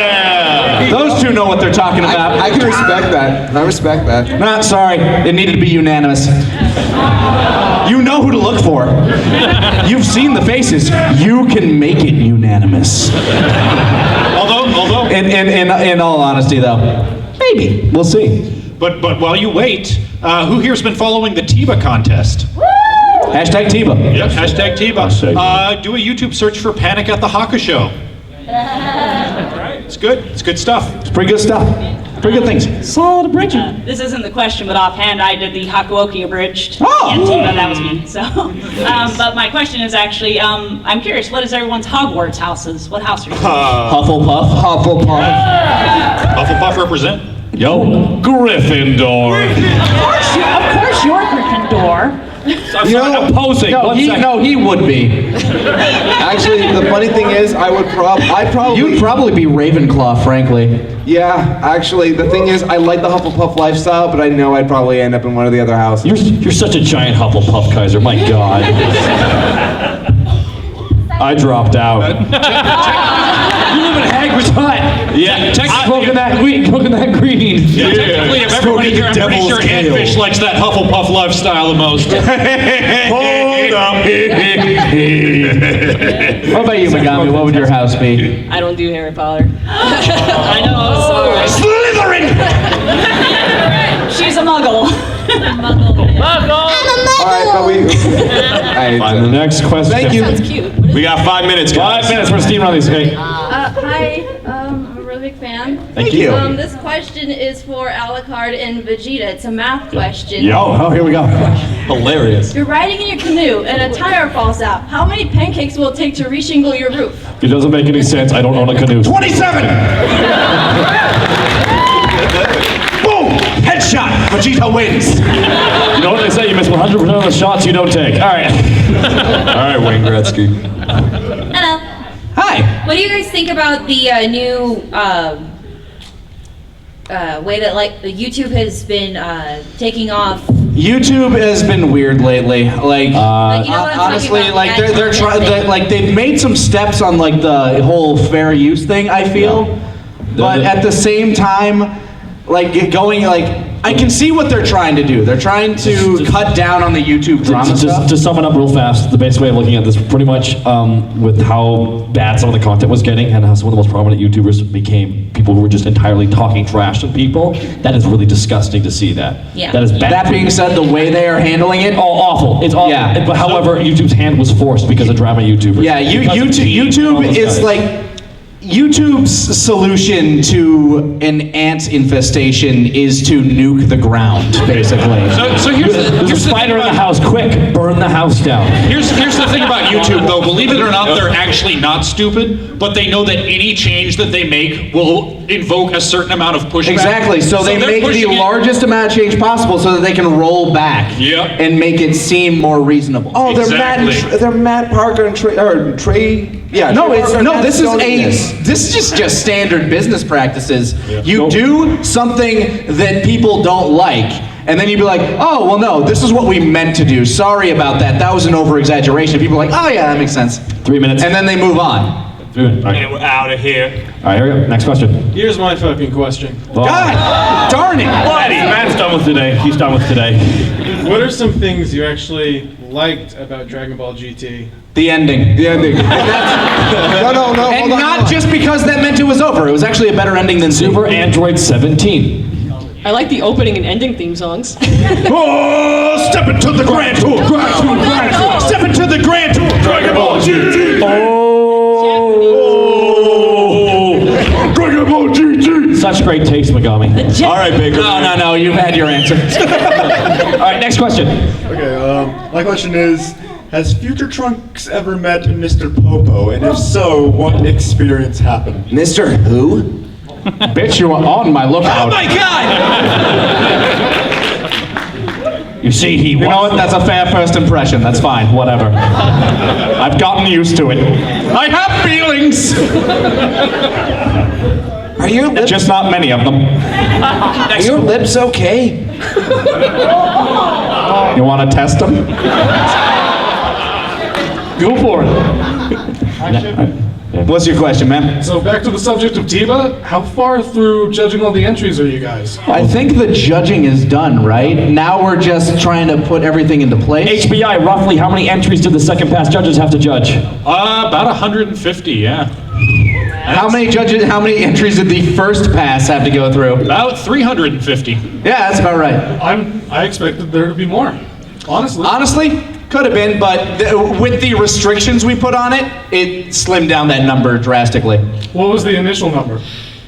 Those two know what they're talking about. I can respect that. I respect that. Not sorry. It needed to be unanimous. You know who to look for. You've seen the faces. You can make it unanimous. Although, in all honesty, though, maybe we'll see. But while you wait, who here's been following the Tiba contest? Hashtag Tiba. Yep, hashtag Tiba. Do a YouTube search for Panic at the Hakusho. It's good. It's good stuff. It's pretty good stuff. Pretty good things. Solid abridging. This isn't the question, but offhand, I did the Hakuoki abridged. Oh! And Tiba, that was me. So, but my question is actually, I'm curious, what is everyone's Hogwarts houses? What house are you? Hufflepuff. Hufflepuff represent. Yo, Gryffindor. Of course you're Gryffindor. I'm opposing. He would be. Actually, the funny thing is, You'd probably be Ravenclaw, frankly. Yeah, actually, the thing is, I like the Hufflepuff lifestyle, but I know I'd probably end up in one of the other houses. You're such a giant Hufflepuff, Kaiser. My God. I dropped out. You live in Hagrid's hut. Yeah, Technically, smoking that green. Yeah, technically, of everybody here, I'm pretty sure Handfish likes that Hufflepuff lifestyle the most. Hold up. What about you, Megami? What would your house be? I don't do Harry Potter. I know, I'm sorry. Slytherin! She's a muggle. All right, but Find the next question. Thank you. Sounds cute. We got 5 minutes, guys. 5 minutes. We're steam on these. Okay. Hi, I'm a really big fan. Thank you. This question is for Alucard and Vegeta. It's a math question. Oh, here we go. Hilarious. You're riding in your canoe and a tire falls out. How many pancakes will it take to reshingle your roof? It doesn't make any sense. I don't own a canoe. 27! Boom! Headshot! Vegeta wins! You know what they say? You miss 100% of the shots you don't take. All right. All right, Wayne Gretzky. Hello. Hi. What do you guys think about the new way that YouTube has been taking off? YouTube has been weird lately. You know what I'm talking honestly, about, they're trying. They've made some steps on the whole fair use thing. I feel, but at the same time, I can see what they're trying to do. They're trying to cut down on the YouTube drama stuff. To sum it up real fast, the basic way of looking at this, pretty much with how bad some of the content was getting and how some of the most prominent YouTubers became people who were just entirely talking trash to people, that is really disgusting to see that. Yeah. That is bad. That being said, the way they are handling it, awful. It's awful. Yeah. But however, YouTube's hand was forced because of drama YouTubers. Yeah, YouTube is YouTube's solution to an ant infestation is to nuke the ground, basically. So here's There's a spider in the house. Quick, burn the house down. Here's the thing about YouTube, though. Believe it or not, they're actually not stupid, but they know that any change that they make will invoke a certain amount of pushback. Exactly. So they make the largest amount of change possible so that they can roll back and make it seem more reasonable. Oh, they're Matt Parker and Trey. Yeah. No, Trey it's Parker no. and This Matt is Stone. this is just standard business practices. You do something that people don't like, and then you'd be like, oh, well, no, this is what we meant to do. Sorry about that. That was an over-exaggeration. People are like, oh, yeah, that makes sense. 3 minutes. And then they move on. And we're out of here. All right, here we go. Next question. Here's my fucking question. God darn it. Matt's done with today. He's done with today. What are some things you actually liked about Dragon Ball GT? The ending. The ending. No. And not just because that meant it was over. It was actually a better ending than Super Android 17. I like the opening and ending theme songs. Oh, step into the Grand Tour. Step into the Grand Tour. Dragon Ball GT. Dragon Ball GT. Such great taste, Megami. All right, Baker. No. You've had your answer. All right, next question. Okay, my question is, has Future Trunks ever met Mr. Popo? And if so, what experience happened? Mr. Who? Bitch, you are on my lookout. Oh my God! You see, You know what? That's a fair first impression. That's fine. Whatever. I've gotten used to it. I have feelings. Are your lips? Just not many of them. Are your lips okay? You want to test them? Go for it. What's your question, man? So back to the subject of Tiba, how far through judging all the entries are you guys? I think the judging is done, right? Now we're just trying to put everything into place. HBI, roughly how many entries did the second pass judges have to judge? About 150, yeah. How many entries did the first pass have to go through? About 350. Yeah, that's about right. I expected there to be more, honestly. Honestly, could have been, but with the restrictions we put on it, it slimmed down that number drastically. What was the initial number?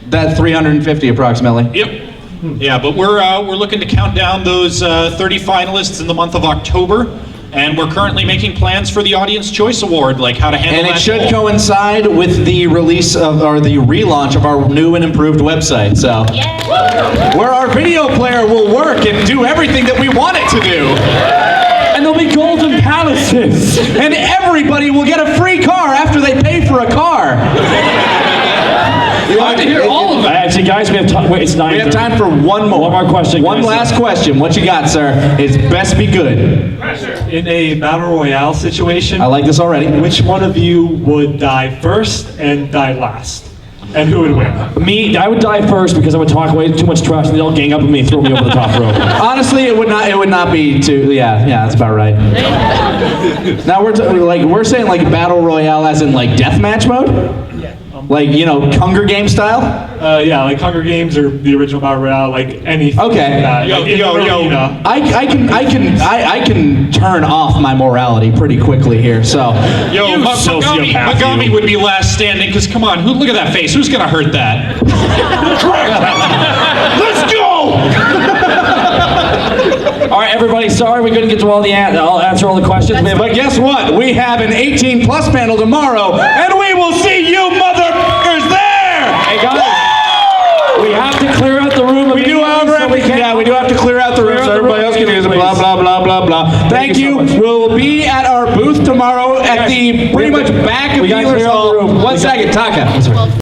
That 350 approximately. Yep. Yeah, but we're looking to count down those 30 finalists in the month of October, and we're currently making plans for the Audience Choice Award, like how to handle And that. it should goal. coincide with the release of, or the relaunch of our new and improved website. So, where our video player will work and do everything that we want it to do. And there'll be golden palaces. And everybody will get a free car after they pay for a car. You have to hear all of it. Actually, guys, we have time. Wait, it's 9:30. We have time for one more. One more question. One last question. What you got, sir? It's best be good. In a battle royale situation, I like this already. Which one of you would die first and die last? And who would win? Me, I would die first because I would talk way too much trash and they'll gang up on me and throw me over the top rope. Honestly, it would not be too. Yeah, that's about right. Now we're saying like battle royale as in like deathmatch mode. Like, Hunger Games style? Yeah, like Hunger Games or the original Battle Royale, like anything. Okay. I can turn off my morality pretty quickly here, so. Yo, Megami would be last standing, because come on, look at that face. Who's going to hurt that? Let's go! All right, everybody, sorry we couldn't get to I'll answer all the questions. But guess what? We have an 18 plus panel tomorrow, and we will see you motherfuckers there! Hey, guys, we have to clear out the room. We do have to clear out the room so everybody else can use it. Blah, blah, blah, blah, blah. Thank you. We'll be at our booth tomorrow at the pretty much back of Dealer's Hall. 1 second, Taka.